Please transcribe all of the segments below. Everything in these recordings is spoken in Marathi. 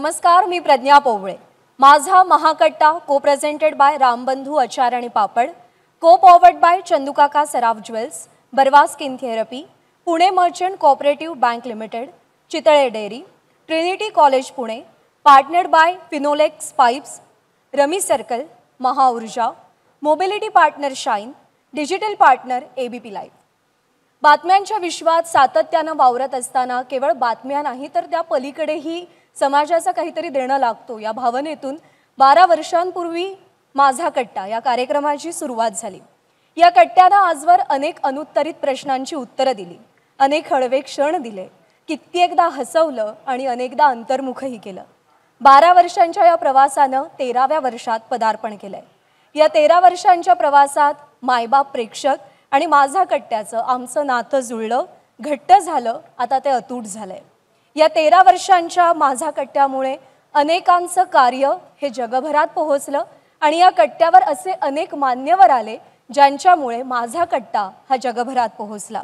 नमस्कार, मी प्रज्ञा पोवळे। माझा महाकट्टा को प्रेझेंटेड बाय रामबंधू आचार आणि पापड, को powered by Chandukaka Saraf jewels, Barwa skin therapy, Pune merchant cooperative bank limited, Chitale dairy, Trinity college Pune, partnered by Finolex pipes, rummy circle, Mahaurja, mobility partner Shine, digital partner ABP live. बातम्यांच्या विश्वात सातत्याने वावरत असताना केवळ बातम्या नाही तर त्या पलीकडेही समाजाचा काहीतरी देणं लागतो या भावनेतून 12 वर्षांपूर्वी माझा कट्टा या कार्यक्रमाची सुरुवात झाली। या कट्ट्याने आजवर अनेक अनुत्तरित प्रश्नांची उत्तरे दिली, अनेक हळवे क्षण दिले, कित्येकदा हसवलं आणि अनेकदा अंतर्मुखही केलं। 12 वर्षांच्या या प्रवासानं 13व्या वर्षात पदार्पण केलंय। या 13 वर्षांच्या प्रवासात मायबाप, प्रेक्षक आणि माझा कट्ट्याचं आमचं नातं जुळलं, घट्ट झालं, आता ते अतूट झालंय। या 13 वर्षांच्या माझा कट्ट्यामुळे अनेकांचं कार्य हे जगभरात पोहोचलं आणि या कट्ट्यावर असे अनेक मान्यवर आले ज्यांच्यामुळे माझा कट्टा हा जगभरात पोहोचला।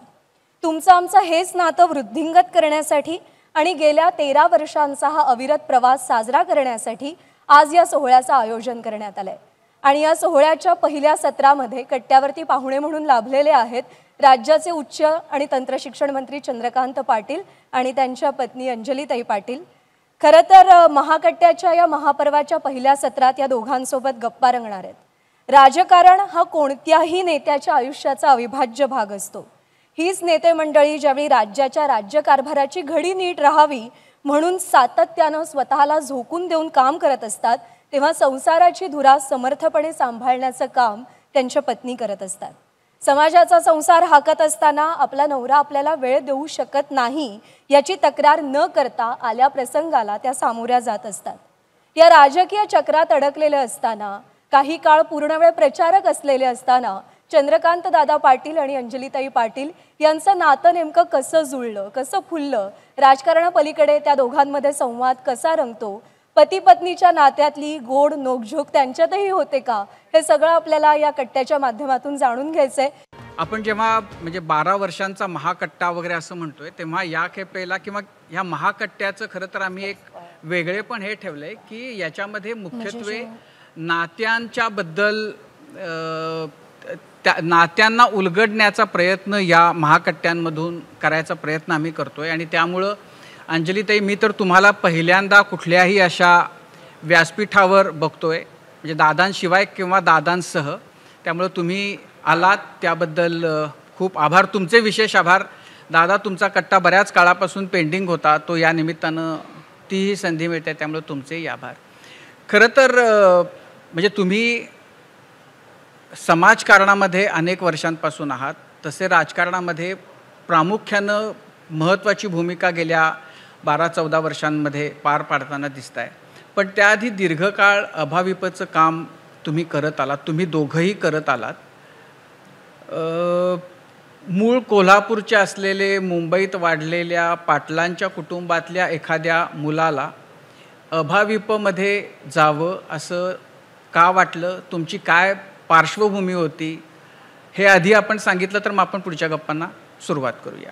तुमचं आमचं हेच नातं वृद्धिंगत करण्यासाठी आणि गेल्या 13 वर्षांचा हा अविरत प्रवास साजरा करण्यासाठी आज या सोहळ्याचं आयोजन करण्यात आलंय। आणि या सोहळ्याच्या पहिल्या सत्रामध्ये कट्ट्यावरती पाहुणे म्हणून लाभलेले आहेत राज्याचे उच्च आणि तंत्र शिक्षण मंत्री चंद्रकांत पाटील आणि त्यांच्या पत्नी अंजलीताई पाटील। खरं तर महाकट्ट्याच्या या महापर्वाच्या पहिल्या सत्रात या दोघांसोबत गप्पा रंगणार आहेत। राजकारण हा कोणत्याही नेत्याच्या आयुष्याचा अविभाज्य भाग असतो। हीच नेते मंडळी ज्यावेळी राज्याच्या राज्यकारभाराची घडी नीट राहावी म्हणून सातत्याने स्वतःला झोकून देऊन काम करत असतात, तेव्हा संसाराची धुरा समर्थपणे सांभाळण्याचं काम त्यांच्या पत्नी करत असतात। समाजाचा संसार हाकत असताना आपला नवरा आपल्याला वेळ देऊ शकत नाही याची तक्रार न करता आल्या प्रसंगाला त्या सामोऱ्या जात असतात। या राजकीय चक्रात अडकलेले असताना, काही काळ पूर्णवेळ प्रचारक असलेले असताना चंद्रकांत दादा पाटील आणि अंजलीताई पाटील यांचं नातं नेमकं कसं जुळलं, कसं फुललं, राजकारणापलीकडे त्या दोघांमध्ये संवाद कसा रंगतो, पती पत्नीच्या नात्यातली गोड नोकझोक त्यांच्यातही होते का, हे सगळं आपल्याला या कट्ट्याच्या माध्यमातून जाणून घ्यायचंय। आपण जेव्हा म्हणजे 12 वर्षांचा महाकट्टा वगैरे असं म्हणतोय तेव्हा या खेपेला किंवा या महाकट्ट्याचं खरं तर आम्ही एक वेगळेपण हे ठेवलंय की याच्यामध्ये मुख्यत्वे नात्यांच्या बद्दल नात्यांना उलगडण्याचा प्रयत्न या महाकट्ट्यांमधून करायचा प्रयत्न आम्ही करतोय। आणि त्यामुळं अंजलीताई, मी तर तुम्हाला पहिल्यांदा कुठल्याही अशा व्यासपीठावर बघतोय म्हणजे दादांशिवाय किंवा दादांसह, त्यामुळे तुम्ही आलात त्याबद्दल खूप आभार, तुमचे विशेष आभार। दादा, तुमचा कट्टा बऱ्याच काळापासून पेंडिंग होता, तो या निमित्तानं तीही संधी मिळते, त्यामुळे तुमचेही आभार। खरं तर म्हणजे तुम्ही समाजकारणामध्ये अनेक वर्षांपासून आहात, तसे राजकारणामध्ये प्रामुख्यानं महत्त्वाची भूमिका गेल्या 12-14 वर्षांमध्ये पार पाडताना दिसत आहे। पण त्याआधी दीर्घकाळ अभाविपचं काम तुम्ही करत आलात, तुम्ही दोघंही करत आलात। मूळ कोल्हापूरचे असलेले मुंबईत वाढलेल्या पाटलांच्या कुटुंबातल्या एखाद्या मुलाला अभाविपमध्ये जावं असं का वाटलं, तुमची काय पार्श्वभूमी होती, हे आधी आपण सांगितलं तर मग आपण पुढच्या गप्पांना सुरुवात करूया।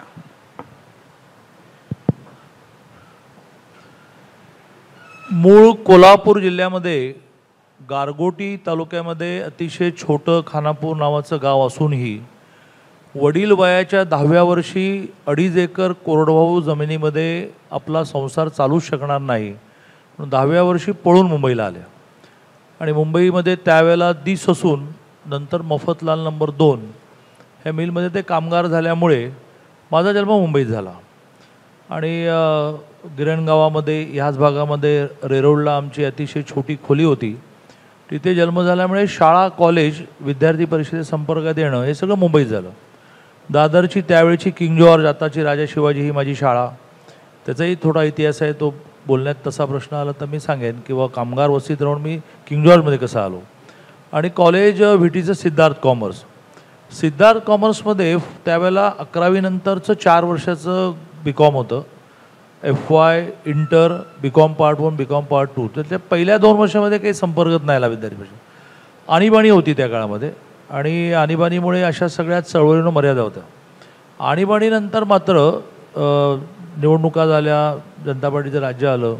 मूळ कोल्हापूर जिल्ह्यामध्ये गारगोटी तालुक्यामध्ये अतिशय छोटं खानापूर नावाचं गाव असूनही वडील वयाच्या 10व्या वर्षी 2.5 एकर कोरडवाहू जमिनीमध्ये आपला संसार चालू शकणार नाही म्हणून 10व्या वर्षी पळून मुंबईला आल्या। आणि मुंबईमध्ये त्यावेळेला दिस असून नंतर मफतलाल नंबर 2 ह्या मिलमध्ये ते कामगार झाल्यामुळे माझा जन्म मुंबईत झाला। आणि गिरणगावामध्ये ह्याच भागामध्ये रेरोडला आमची अतिशय छोटी खोली होती, तिथे जन्म झाल्यामुळे शाळा, कॉलेज, विद्यार्थी परिषदेत संपर्कात येणं हे सगळं मुंबईत झालं। दादरची त्यावेळची किंग जॉर्ज, आताची राजा शिवाजी ही माझी शाळा, त्याचाही थोडा इतिहास आहे, तो बोलण्यात तसा प्रश्न आला तर मी सांगेन, किंवा कामगार वस्तीत राहून मी किंग जॉर्जमध्ये कसं आलो। आणि कॉलेज व्हीटीचं सिद्धार्थ कॉमर्स, सिद्धार्थ कॉमर्समध्ये त्यावेळेला 11वी नंतरचं 4 वर्षाचं BCom होतं, FY, inter, BCom part 1, BCom part 2। तर त्या पहिल्या 2 वर्षामध्ये काही संपर्कच नाही आला विद्यार्थी परिषद। आणीबाणी होती त्या काळामध्ये आणि आणीबाणीमुळे अशा सगळ्या चळवळींना मर्यादा होत्या। आणीबाणीनंतर मात्र निवडणुका झाल्या, जनता पार्टीचं राज्य आलं,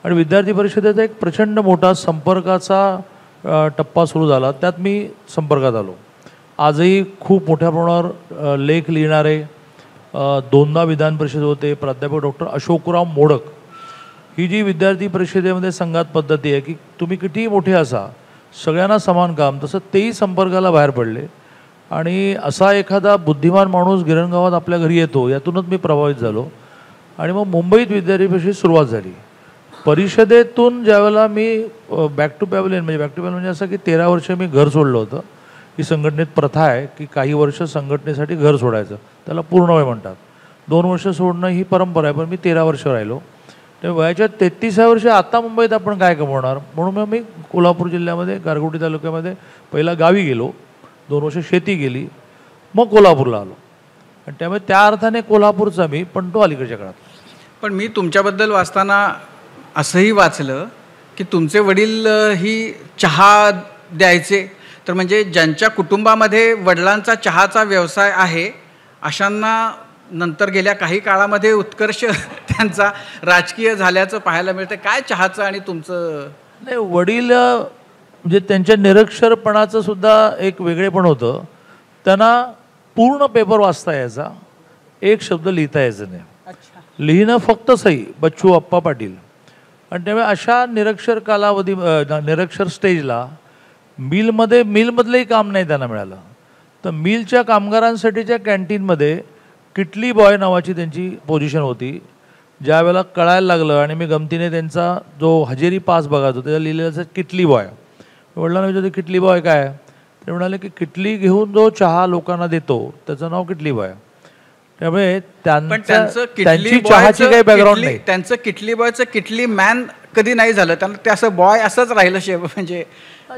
आणि विद्यार्थी परिषदेचा एक प्रचंड मोठा संपर्काचा टप्पा सुरू झाला. त्यात मी संपर्कात आलो. आजही खूप मोठ्या प्रमाणावर लेख लिहिणारे 2दा विधान परिषद होते प्राध्यापक डॉक्टर अशोकराव मोडक. ही जी विद्यार्थी परिषदेमध्ये संघात पद्धती आहे की तुम्ही कितीही मोठे असा, सगळ्यांना समान काम, तसं तेही संपर्काला बाहेर पडले. आणि असा एखादा बुद्धिमान माणूस गिरणगावात आपल्या घरी येतो, यातूनच मी प्रभावित झालो. आणि मग मुंबईत विद्यार्थी परिषदेची सुरुवात झाली. परिषदेतून ज्यावेळेला मी बॅक टू पॅव्हलियन म्हणजे असं की 13 वर्ष मी घर सोडलं होतं. ही संघटनेत प्रथा आहे की काही वर्ष संघटनेसाठी घर सोडायचं, त्याला पूर्णवेळ म्हणतात. 2 वर्ष सोडणं ही परंपरा आहे, पण मी 13 वर्ष राहिलो. तर वयाच्या 33व्या वर्षी आता मुंबईत आपण काय कमवणार, म्हणून मग मी कोल्हापूर जिल्ह्यामध्ये गारगोटी तालुक्यामध्ये पहिला गावी गेलो, 2 वर्ष शेती केली, मग कोल्हापूरला आलो. आणि त्यामुळे त्या अर्थाने कोल्हापूरचा मी, पण तो अलीकडच्या काळात. पण मी तुमच्याबद्दल वाचताना असंही वाचलं की तुमचे वडील ही चहा द्यायचे. तर म्हणजे ज्यांच्या कुटुंबामध्ये वडिलांचा चहाचा व्यवसाय आहे अशांना नंतर गेल्या काही काळामध्ये उत्कर्ष त्यांचा राजकीय झाल्याचं पाहायला मिळतं. काय चहाचं आणि तुमचं? नाही, वडील म्हणजे त्यांच्या निरक्षरपणाचं सुद्धा एक वेगळेपण होतं. त्यांना पूर्ण पेपर वाचता यायचा, एक शब्द लिहिता यायचं नाही. लिहिणं फक्त सही, बच्चू अप्पा पाटील. आणि त्यामुळे अशा निरक्षर कालावधी, निरक्षर स्टेजला मिलमधलंही काम नाही त्यांना मिळालं. तर मिलच्या कामगारांसाठीच्या कॅन्टीनमध्ये किटली बॉय नावाची त्यांची पोझिशन होती. ज्या वेळेला कळायला लागलं आणि मी गमतीने त्यांचा जो हजेरी पास बघायचो त्याला लिहिलेलं किटली बॉय. वडिलांना विचारतो किटली बॉय काय? ते म्हणाले की किटली घेऊन जो चहा लोकांना देतो त्याचं नाव किटली बॉय. त्यामुळे त्यांची चहाची काही बॅकग्राऊंड नाही. त्यांचं किटली बॉयचं किटली मॅन कधी नाही झालं, त्यांना ते असं बॉय असंच राहिलं. म्हणजे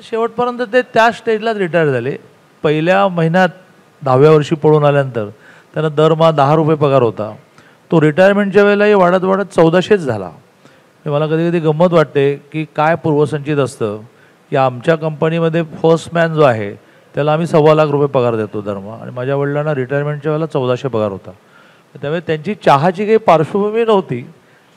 शेवटपर्यंत ते त्या स्टेजलाच रिटायर झाले. पहिल्या महिन्यात 10व्या वर्षी पळून आल्यानंतर त्यांना दरमहा 10 रुपये पगार होता. तो रिटायरमेंटच्या वेळेलाही वाढत 1400च झाला. मला कधी कधी गंमत वाटते की काय पूर्वसंचित असतं की आमच्या कंपनीमध्ये फर्स्ट मॅन जो आहे त्याला आम्ही 1.25 लाख रुपये पगार देतो दरमहा, आणि माझ्या वडिलांना रिटायरमेंटच्या वेळेला 1400 पगार होता. त्यामुळे त्यांची चहाची काही पार्श्वभूमी नव्हती.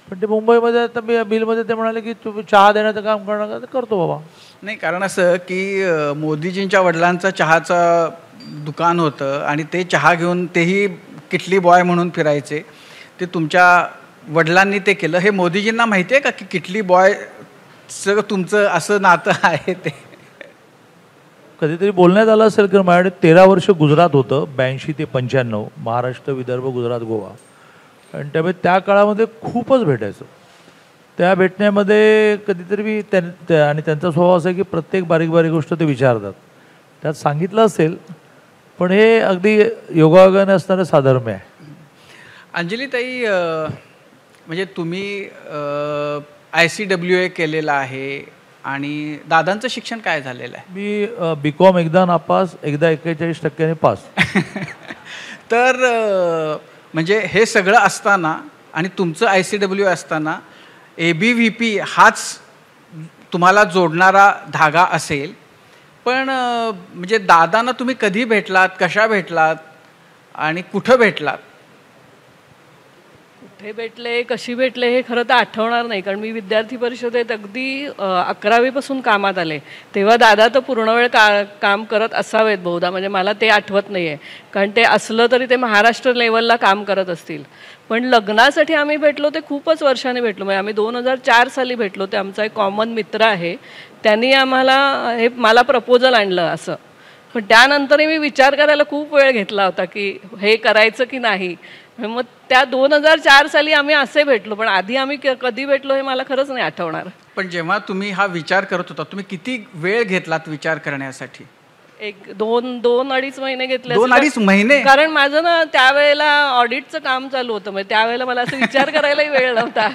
पण ते मुंबईमध्ये आता मिलमध्ये ते म्हणाले की तुम्ही चहा देण्याचं काम करणार का? करतो बाबा. नाही, कारण असं की मोदीजींच्या वडिलांचं चहाचं दुकान होतं आणि ते चहा घेऊन तेही किटली बॉय म्हणून फिरायचे. ते तुमच्या वडिलांनी ते केलं. हे मोदीजींना माहिती आहे का की किटली बॉय सगळं तुमचं असं नातं आहे? ते कधीतरी बोलण्यात आलं असेल की माझ्याकडे 13 वर्ष गुजरात होतं, 82 ते 95, महाराष्ट्र, विदर्भ, गुजरात, गोवा. आणि त्यामुळे त्या काळामध्ये खूपच भेटायचं. त्या भेटण्यामध्ये कधीतरी मी आणि त्यांचा स्वभाव असा आहे की प्रत्येक बारीक बारीक गोष्ट ते विचारतात. त्यात सांगितलं असेल, पण हे अगदी योगायोगाने असणारं साधर्म्य आहे. अंजलीताई, म्हणजे तुम्ही ICWA केलेलं आहे आणि दादांचं शिक्षण काय झालेलं आहे? मी BCom एकदा नापास, एकदा 41% पास. तर म्हणजे हे सगळं असताना आणि तुमचं ICWA असताना ABVP हाच तुम्हाला जोडणारा धागा असेल. पण म्हणजे दादांना तुम्ही कधी भेटलात, कशा भेटलात आणि कुठं भेटलात? कुठे भेटले, कशी भेटले हे खरं तर आठवणार नाही, कारण मी विद्यार्थी परिषदेत अगदी 11वीपासून कामात आले. तेव्हा दादा तर पूर्ण वेळ काम करत असावेत बहुधा, म्हणजे मला ते आठवत नाही आहे. कारण ते असलं तरी ते महाराष्ट्र लेवलला काम करत असतील. पण लग्नासाठी आम्ही भेटलो ते खूपच वर्षाने भेटलो. म्हणजे आम्ही 2004 साली भेटलो. ते आमचा एक कॉमन मित्र आहे, त्यांनी आम्हाला मला प्रपोजल आणलं असं. पण त्यानंतरही मी विचार करायला खूप वेळ घेतला होता की हे करायचं की नाही. मग त्या 2004 साली आम्ही असे भेटलो, पण आधी आम्ही कधी भेटलो हे मला खरंच नाही आठवणार. पण जेव्हा तुम्ही हा विचार करत होता, तुम्ही किती वेळ घेतलात विचार करण्यासाठी? एक 2-2.5 महिने घेतले. 2-2.5 महिने? कारण माझं ना त्यावेळेला ऑडिटचं काम चालू होतं. म्हणजे त्यावेळेला मला असं विचार करायलाही वेळ नव्हता.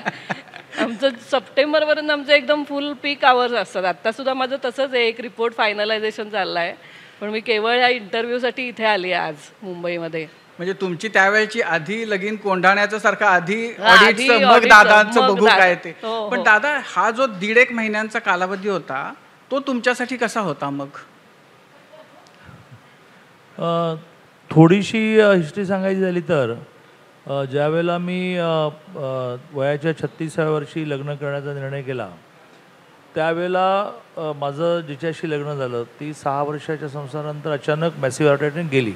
आमचं सप्टेंबरपर्यंत आमचं एकदम फुल पीक आवर्स असतात. आत्ता सुद्धा माझं तसंच आहे, एक रिपोर्ट फायनलायझेशन चाललं आहे. पण मी केवळ या इंटरव्ह्यूसाठी इथे आली आहे आज मुंबईमध्ये. म्हणजे तुमची त्यावेळेची आधी लगीन कोंढाण्याचं सारखं आधी ऑडिटचं, मग दादांचं बघू काय ते. पण दादा, हा जो 1.5 महिन्यांचा कालावधी होता तो तुमच्यासाठी कसा होता? मग थोडीशी हिस्ट्री सांगायची झाली तर ज्यावेळेला मी वयाच्या 36व्या वर्षी लग्न करण्याचा निर्णय केला त्यावेळेला माझं जिच्याशी लग्न झालं ती 6 वर्षाच्या संसारानंतर अचानक मॅसिव्ह हार्ट अटॅकने गेली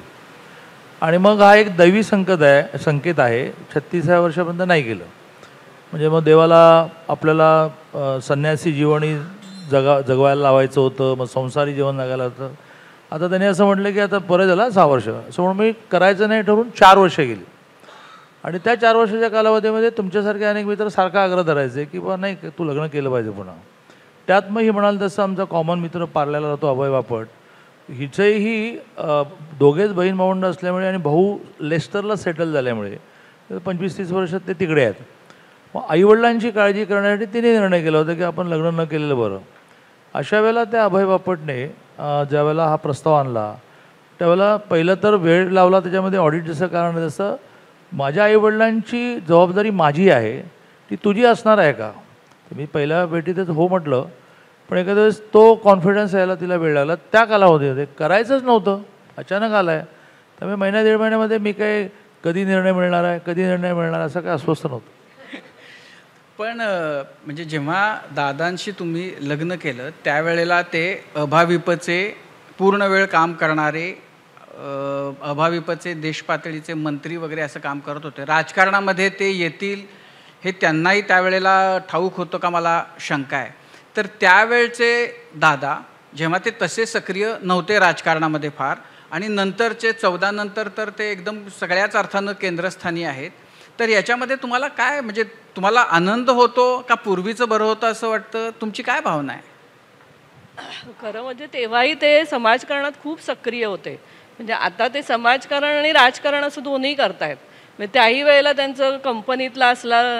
आणि मग हा एक दैवी संकेत आहे 36व्या वर्षापर्यंत नाही गेलं म्हणजे मग देवाला आपल्याला संन्यासी जीवनी जगवायला लावायचं होतं मग संसारी जीवन जगायला होतं. आता त्याने असं म्हटलं की आता बरं झालं 6 वर्ष असं म्हणून मी करायचं नाही ठरवून 4 वर्ष गेली आणि त्या 4 वर्षाच्या कालावधीमध्ये तुमच्यासारखे अनेक मित्र सारखा आग्रह धरायचे की बा नाही तू लग्न केलं पाहिजे पुन्हा. त्यात मग ही म्हणाल तसं आमचा कॉमन मित्र पार्ल्याला राहतो अभय बापट हिचंही दोघेच बहीण भावंड असल्यामुळे आणि भाऊ लेस्टरला सेटल झाल्यामुळे 25-30 वर्षात ते तिकडे आहेत. मग आईवडिलांची काळजी करण्यासाठी तिने निर्णय केला होता की आपण लग्न न केलेलं बरं. अशा वेळेला त्या अभय बापटने ज्यावेळेला हा प्रस्ताव आणला त्यावेळेला पहिलं तर वेळ लावला त्याच्यामध्ये ऑडिट जसं कारण आहे तसं माझ्या आईवडिलांची जबाबदारी माझी आहे ती तुझी असणार आहे का. तर मी पहिल्या भेटीतच हो म्हटलं पण एखाद्या वेळेस तो कॉन्फिडन्स यायला तिला वेळ लागला. त्या कालावधीमध्ये करायचंच नव्हतं अचानक आला आहे त्यामुळे महिन्या 1.5 महिन्यामध्ये मी काय कधी निर्णय मिळणार आहे कधी निर्णय मिळणार असं काय अस्वस्थ नव्हतं. पण म्हणजे जेव्हा दादांशी तुम्ही लग्न केलं त्यावेळेला ते अभाविपचे पूर्ण वेळ काम करणारे अभाविपचे देश पातळीचे मंत्री वगैरे असं काम करत होते. राजकारणामध्ये ते येतील हे त्यांनाही त्यावेळेला ठाऊक होतं का मला शंका आहे. तर त्यावेळचे दादा जेव्हा ते तसे सक्रिय नव्हते राजकारणामध्ये फार आणि नंतरचे 14 नंतर तर ते एकदम सगळ्याच अर्थानं केंद्रस्थानी आहेत. तर याच्यामध्ये तुम्हाला काय म्हणजे तुम्हाला आनंद होतो का पूर्वीचं बरं होतं असं वाटतं तुमची काय भावना आहे. खरं म्हणजे तेव्हाही ते समाजकारणात खूप सक्रिय होते म्हणजे आता ते समाजकारण आणि राजकारण असं दोन्ही करतायत. म्हणजे त्याही वेळेला त्यांचं कंपनीतला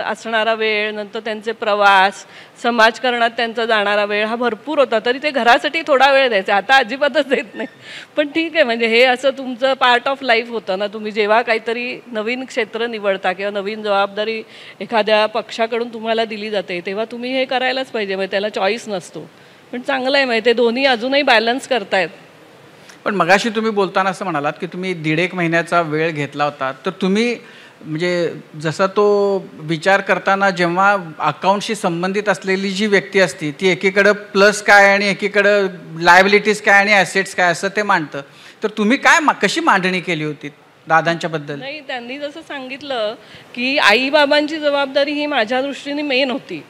असणारा वेळ नंतर त्यांचे प्रवास समाजकारणात त्यांचा जाणारा वेळ हा भरपूर होता. तरी ते घरासाठी थोडा वेळ द्यायचे आता अजिबातच देत नाही. पण ठीक आहे म्हणजे हे असं तुमचं पार्ट ऑफ लाईफ होतं ना. तुम्ही जेव्हा काहीतरी नवीन क्षेत्र निवडता किंवा नवीन जबाबदारी एखाद्या पक्षाकडून तुम्हाला दिली जाते तेव्हा तुम्ही हे करायलाच पाहिजे म्हणजे त्याला चॉईस नसतो. पण चांगलं आहे म्हणजे ते दोन्ही अजूनही बॅलन्स करतायत. पण मगाशी तुम्ही बोलताना असं म्हणालात की तुम्ही 1.5 महिन्याचा वेळ घेतला होता तर तुम्ही म्हणजे जसा तो विचार करताना जेव्हा अकाउंटशी संबंधित असलेली जी व्यक्ती असती ती एकीकडं प्लस काय आणि एकीकडं लायबिलिटीज काय आणि ॲसेट्स काय असं ते मांडतं. तर तुम्ही काय कशी मांडणी केली होती दादांच्याबद्दल. नाही त्यांनी जसं सांगितलं की आईबाबांची जबाबदारी ही माझ्या दृष्टीने मेन होती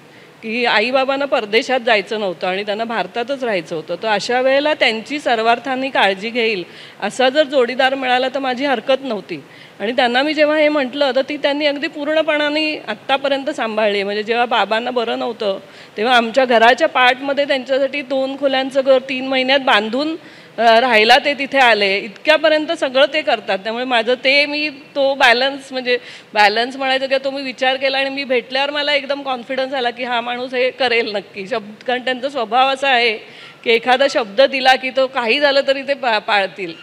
की आईबाबांना परदेशात जायचं नव्हतं आणि त्यांना भारतातच राहायचं होतं. तर अशा वेळेला त्यांची सर्वार्थाने काळजी घेईल असा जर जोडीदार मिळाला तर माझी हरकत नव्हती. आणि त्यांना मी जेव्हा हे म्हटलं तर ती त्यांनी अगदी पूर्णपणाने आत्तापर्यंत सांभाळली. म्हणजे जेव्हा बाबांना बरं नव्हतं तेव्हा आमच्या घराच्या पार्टमध्ये त्यांच्यासाठी 2 खोल्यांचं घर 3 महिन्यात बांधून राहायला ते तिथे आले. इतक्यापर्यंत सगळं ते करतात. त्यामुळे माझं ते मी तो बॅलन्स म्हणजे बॅलन्स म्हणायचं किंवा तो मी विचार केला आणि मी भेटल्यावर मला एकदम कॉन्फिडन्स आला की हा माणूस हे करेल नक्की. कारण त्यांचा स्वभाव असा आहे की एखादा शब्द दिला की तो काही झालं तरी ते पाळतील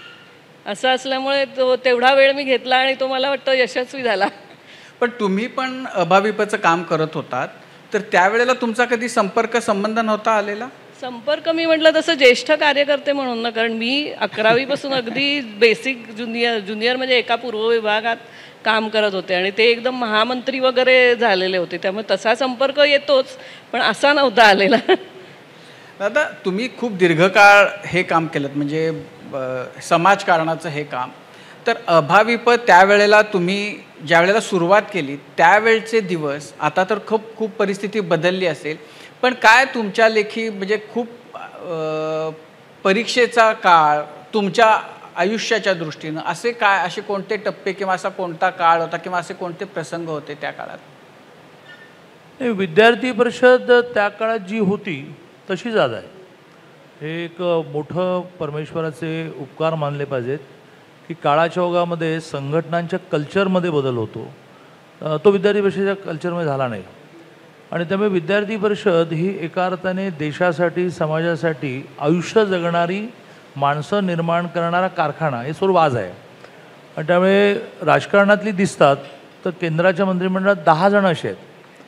असं असल्यामुळे तो तेवढा वेळ मी घेतला आणि तो मला वाटतं यशस्वी झाला. पण तुम्ही पण अभाविपचं काम करत होतात तर त्यावेळेला तुमचा कधी संबंध नव्हता आलेला. संपर्क मी म्हटलं तसं ज्येष्ठ कार्यकर्ते म्हणून ना कारण मी 11वीपासून अगदी बेसिक ज्युनियर म्हणजे एका पूर्व विभागात काम करत होते आणि ते एकदम महामंत्री वगैरे झालेले होते त्यामुळे तसा संपर्क येतोच पण असा नव्हता आलेला. दादा तुम्ही खूप दीर्घकाळ हे काम केलं म्हणजे समाजकारणाचं हे काम. तर अभाविप त्यावेळेला तुम्ही ज्या वेळेला सुरुवात केली त्यावेळचे दिवस आता तर खूप परिस्थिती बदलली असेल पण काय तुमच्या लेखी म्हणजे खूप परीक्षेचा काळ तुमच्या आयुष्याच्या दृष्टीनं असे कोणते टप्पे किंवा असा कोणता काळ होता किंवा असे कोणते प्रसंग होते त्या काळात. विद्यार्थी परिषद त्या काळात जी होती तशीच आज आहे. हे एक मोठं परमेश्वराचे उपकार मानले पाहिजेत की काळाच्या ओघामध्ये संघटनांच्या कल्चरमध्ये बदल होतो तो विद्यार्थी परिषदेच्या कल्चरमध्ये झाला नाही. आणि त्यामुळे विद्यार्थी परिषद ही एका अर्थाने देशासाठी समाजासाठी आयुष्य जगणारी माणसं निर्माण करणारा कारखाना हे सर्व आज आहे. आणि त्यामुळे राजकारणातली दिसतात तर केंद्राच्या मंत्रिमंडळात 10 जण असे आहेत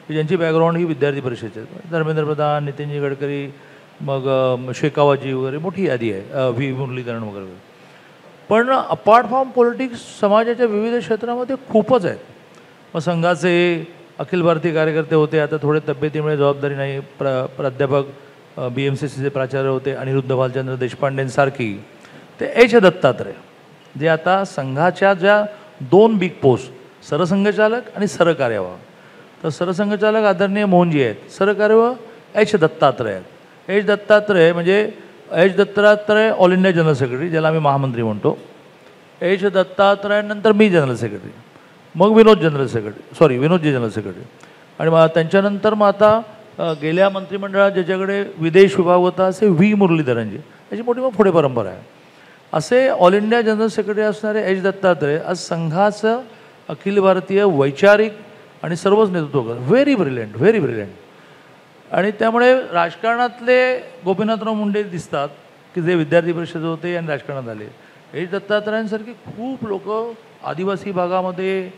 की ज्यांची बॅकग्राऊंड ही विद्यार्थी परिषदेची आहे. धर्मेंद्र प्रधान नितीनजी गडकरी मग शेकावतजी वगैरे मोठी यादी आहे व्ही मुरलीधरण वगैरे. पण अपार्ट फ्रॉम पॉलिटिक्स समाजाच्या विविध क्षेत्रामध्ये खूपच आहेत. मग संघाचे अखिल भारतीय कार्यकर्ते होते, आता थोडे तब्येतीमुळे जबाबदारी नाही, प्राध्यापक BMCCचे प्राचार्य होते अनिरुद्ध भालचंद्र देशपांडेंसारखी, ते एच दत्तात्रय जे आता संघाच्या ज्या 2 बिग पोस्ट सरसंघचालक आणि सरकार्यवाह, तर सरसंघचालक आदरणीय मोहनजी आहेत, सरकार्यवाह एच दत्तात्रय आहेत. एच दत्तात्रय म्हणजे H Dattatray all India general secretary, ज्याला आम्ही महामंत्री म्हणतो. एच दत्तात्रयानंतर मी जनरल सेक्रेटरी, मग विनोदजी जनरल सेक्रेटरी, आणि मग त्यांच्यानंतर मग आता गेल्या मंत्रिमंडळात ज्याच्याकडे विदेश विभाग होता असे व्ही मुरलीधरनजी, त्याची मोठी मग पुढे परंपरा आहे. असे ऑल इंडिया जनरल सेक्रेटरी असणारे एच दत्तात्रय आज संघाचं अखिल भारतीय वैचारिक आणि सर्वच नेतृत्व करतात. Very brilliant. आणि त्यामुळे राजकारणातले गोपीनाथराव मुंडे दिसतात की जे विद्यार्थी परिषद होते आणि राजकारणात आले. एच दत्तात्रयांसारखी खूप लोक आदिवासी भागामध्ये,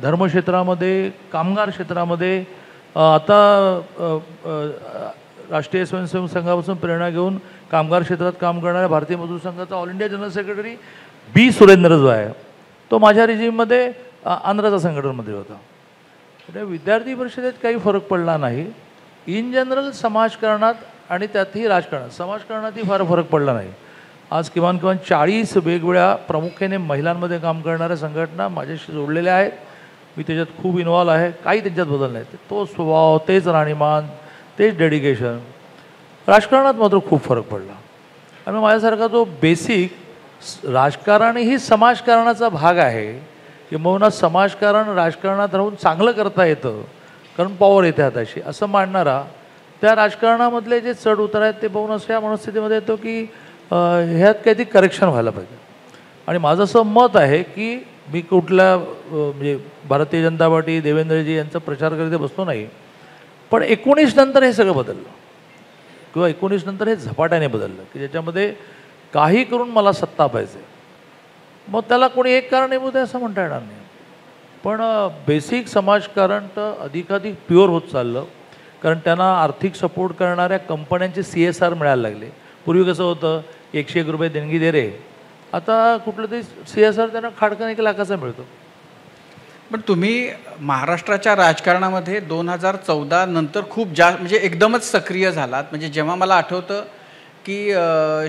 धर्मक्षेत्रामध्ये, कामगार क्षेत्रामध्ये, आता राष्ट्रीय स्वयंसेवक संघापासून प्रेरणा घेऊन कामगार क्षेत्रात काम करणाऱ्या भारतीय मजदूर संघाचा all India general secretary B Surendra जो आहे, तो माझ्या रिजिममध्ये आंध्राचा संघटनमध्ये होता. त्या विद्यार्थी परिषदेत काही फरक पडला नाही. इन जनरल समाजकारणात आणि त्यातही राजकारणात, समाजकारणातही फार फरक पडला नाही. आज किमान 40 वेगवेगळ्या प्रामुख्याने महिलांमध्ये काम करणाऱ्या संघटना माझ्याशी जोडलेल्या आहेत. मी त्याच्यात खूप इन्व्हॉल्व आहे. काही त्यांच्यात बदल नाही. तो स्वभाव, तेच राहणीमान, तेच डेडिकेशन. राजकारणात मात्र खूप फरक पडला. आणि माझ्यासारखा जो बेसिक राजकारण ही समाजकारणाचा भाग आहे, किंबहुना समाजकारण राजकारणात राहून चांगलं करता येतं कारण पॉवर येते हाताशी, असं मांडणारा, त्या राजकारणामधले जे चढ उतार आहेत ते पाहून असं या मनस्थितीमध्ये येतो की ह्यात काहीतरी करेक्शन व्हायला पाहिजे. आणि माझं असं मत आहे की मी कुठल्या म्हणजे भारतीय जनता पार्टी देवेंद्रजी यांचा प्रचार करीत बसतो नाही, पण 19 नंतर हे सगळं बदललं, किंवा 19 नंतर हे झपाट्याने बदललं की ज्याच्यामध्ये काही करून मला सत्ता पाहिजे. मग त्याला कोणी एक कारणीभूत आहे असं म्हणता येणार नाही, पण बेसिक समाजकारण तर अधिकाधिक प्युअर होत चाललं, कारण त्यांना आर्थिक सपोर्ट करणाऱ्या कंपन्यांचे CSR मिळायला लागले. पूर्वी कसं होतं, 101 रुपये देणगी दे रे, आता कुठलं तरी CSR त्यांना खाडकन 1 लाखाचा मिळतो. पण तुम्ही महाराष्ट्राच्या राजकारणामध्ये 2014 नंतर खूप म्हणजे एकदमच सक्रिय झालात. म्हणजे जेव्हा मला आठवतं की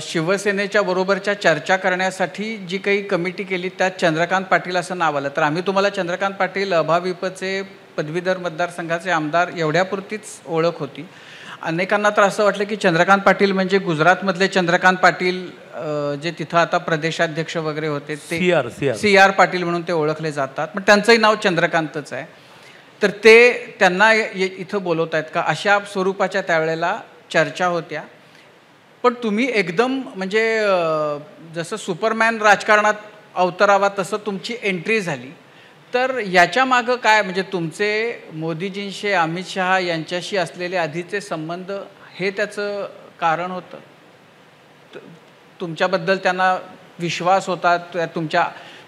शिवसेनेच्या बरोबरच्या चर्चा करण्यासाठी जी काही कमिटी केली त्यात चंद्रकांत पाटील असं नाव आलं, तर आम्ही तुम्हाला चंद्रकांत पाटील अभाविपचे पदवीधर मतदारसंघाचे आमदार एवढ्यापुरतीच ओळख होती. अनेकांना तर असं वाटलं की चंद्रकांत पाटील म्हणजे गुजरातमधले चंद्रकांत पाटील जे तिथं आता प्रदेशाध्यक्ष वगैरे होते ते CR पाटील म्हणून ते ओळखले जातात, पण त्यांचंही नाव चंद्रकांतच आहे. तर ते त्यांना इथं बोलवत आहेत का, अशा स्वरूपाच्या त्यावेळेला चर्चा होत्या. पण तुम्ही एकदम म्हणजे जसं सुपरमॅन राजकारणात अवतरावा तसं तुमची एंट्री झाली. तर याच्या मागं काय, म्हणजे तुमचे मोदीजींशी, अमित शहा यांच्याशी असलेले आधीचे संबंध हे त्याचं कारण होतं? तुमच्याबद्दल त्यांना विश्वास होता,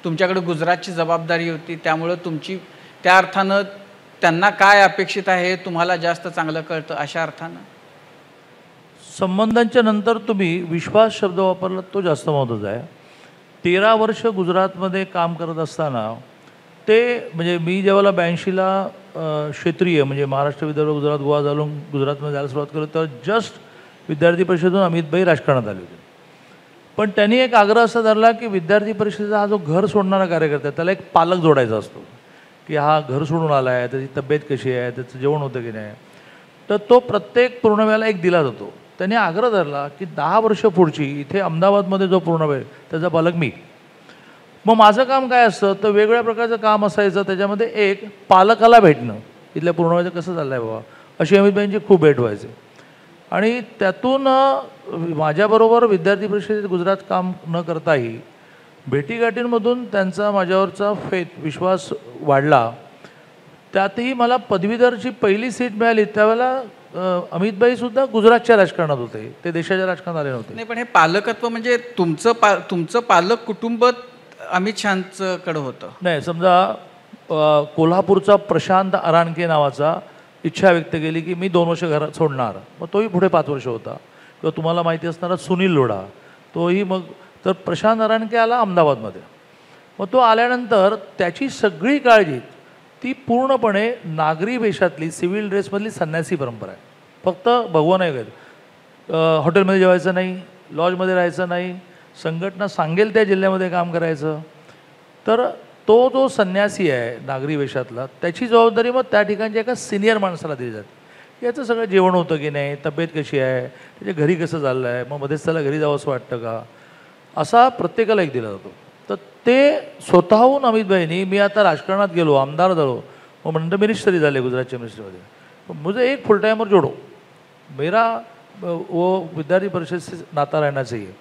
तुमच्याकडे गुजरातची जबाबदारी होती, त्यामुळं तुमची त्या अर्थानं त्यांना काय अपेक्षित आहे हे तुम्हाला जास्त चांगलं कळतं अशा अर्थानं? संबंधांच्या नंतर तुम्ही विश्वास शब्द वापरला तो जास्त महत्त्वाचा आहे. 13 वर्ष गुजरातमध्ये काम करत असताना ते म्हणजे मी जेव्हा 82ला क्षेत्रीय म्हणजे महाराष्ट्र, विदर्भ, गुजरात, गोवा झालून गुजरातमध्ये जायला सुरुवात केली तर जस्ट विद्यार्थी परिषदेतून अमितभाई राजकारणात आले होते. पण त्यांनी एक आग्रह असा धरला की विद्यार्थी परिषदेचा हा जो घर सोडणारा कार्यकर्ता आहे त्याला एक पालक जोडायचा असतो, की हा घर सोडून आला आहे, त्याची तब्येत कशी आहे, त्याचं जेवण होतं की नाही. तर तो प्रत्येक पूर्णवेळेला एक दिला जातो. त्यांनी आग्रह धरला की 10 वर्ष पुढची इथे अहमदाबादमध्ये जो पूर्णवेळ त्याचा पालक मी. मग माझं काम काय असतं तर वेगवेगळ्या प्रकारचं काम असायचं. त्याच्यामध्ये एक पालकाला भेटणं, इथल्या पूर्णवेळचं कसं चाललं आहे बाबा, अशी अमितभाईंची खूप भेट व्हायची. आणि त्यातून माझ्याबरोबर विद्यार्थी परिषदेत गुजरात काम न करताही भेटीगाठींमधून त्यांचा माझ्यावरचा विश्वास वाढला. त्यातही मला पदवीधरची पहिली सीट मिळाली त्यावेळेला अमितभाईसुद्धा गुजरातच्या राजकारणात होते, ते देशाच्या राजकारणात आले नव्हते. नाही, पण हे पालकत्व म्हणजे तुमचं पालक कुटुंब अमित शहांकडं होतं? नाही, समजा कोल्हापूरचा प्रशांत अराणके नावाचा इच्छा व्यक्त केली की मी 2 वर्ष घरात सोडणार, मग तोही पुढे 5 वर्ष होता. किंवा तुम्हाला माहिती असणारा सुनील लोढा, तोही मग. तर प्रशांत अराणके आला अहमदाबादमध्ये, मग तो आल्यानंतर त्याची सगळी काळजी ती पूर्णपणे नागरी वेशातली सिव्हिल ड्रेसमधली संन्यासी परंपरा आहे. फक्त भगवान आहे हॉटेलमध्ये जेवायचं नाही, लॉजमध्ये राहायचं नाही, संघटना सांगेल त्या जिल्ह्यामध्ये काम करायचं. तर तो जो संन्यासी आहे नागरी वेशातला त्याची जबाबदारी मग त्या ठिकाणच्या एका सिनियर माणसाला दिली जाते. याचं सगळं जेवण होतं की नाही, तब्येत कशी आहे, त्याच्या घरी कसं चाललं आहे, मग मध्येच त्याला घरी जावं असं वाटतं का, असा प्रत्येकाला एक दिला जातो. तर ते स्वतःहून अमितभाईंनी, मी आता राजकारणात गेलो, आमदार झालो, मग मंडळ मिनिस्टरी झाले गुजरातच्या मिनिस्टरमध्ये, मुझे एक फुल टाइमर जोडो, मेरा वो विद्यार्थी परिषद से नाता रहना चाहिए.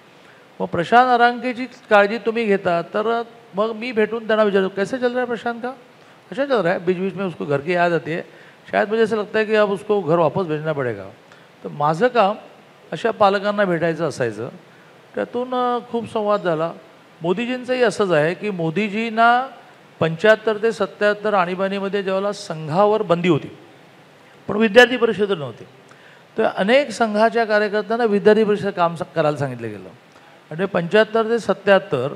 मग प्रशांत अरांकेची काळजी तुम्ही घेता तर मग मी भेटून त्यांना विचारतो कैसे चल रहा है प्रशांत का, अच्छा चल रहा है, बीच बीच में उसको घर की याद आती है, शायद मुझे ऐसा लगता है कि अब उसको घर वापस भेजना पडेगा. तर माझं काम अशा पालकांना भेटायचं असायचं. त्यातून खूप संवाद झाला. मोदीजींचंही असंच आहे की मोदीजींना 75 ते 77 आणीबाणीमध्ये ज्यावेळेला संघावर बंदी होती पण विद्यार्थी परिषद नव्हती, तर अनेक संघाच्या कार्यकर्त्यांना विद्यार्थी परिषद काम करायला सांगितलं गेलं. म्हणजे 75 ते 77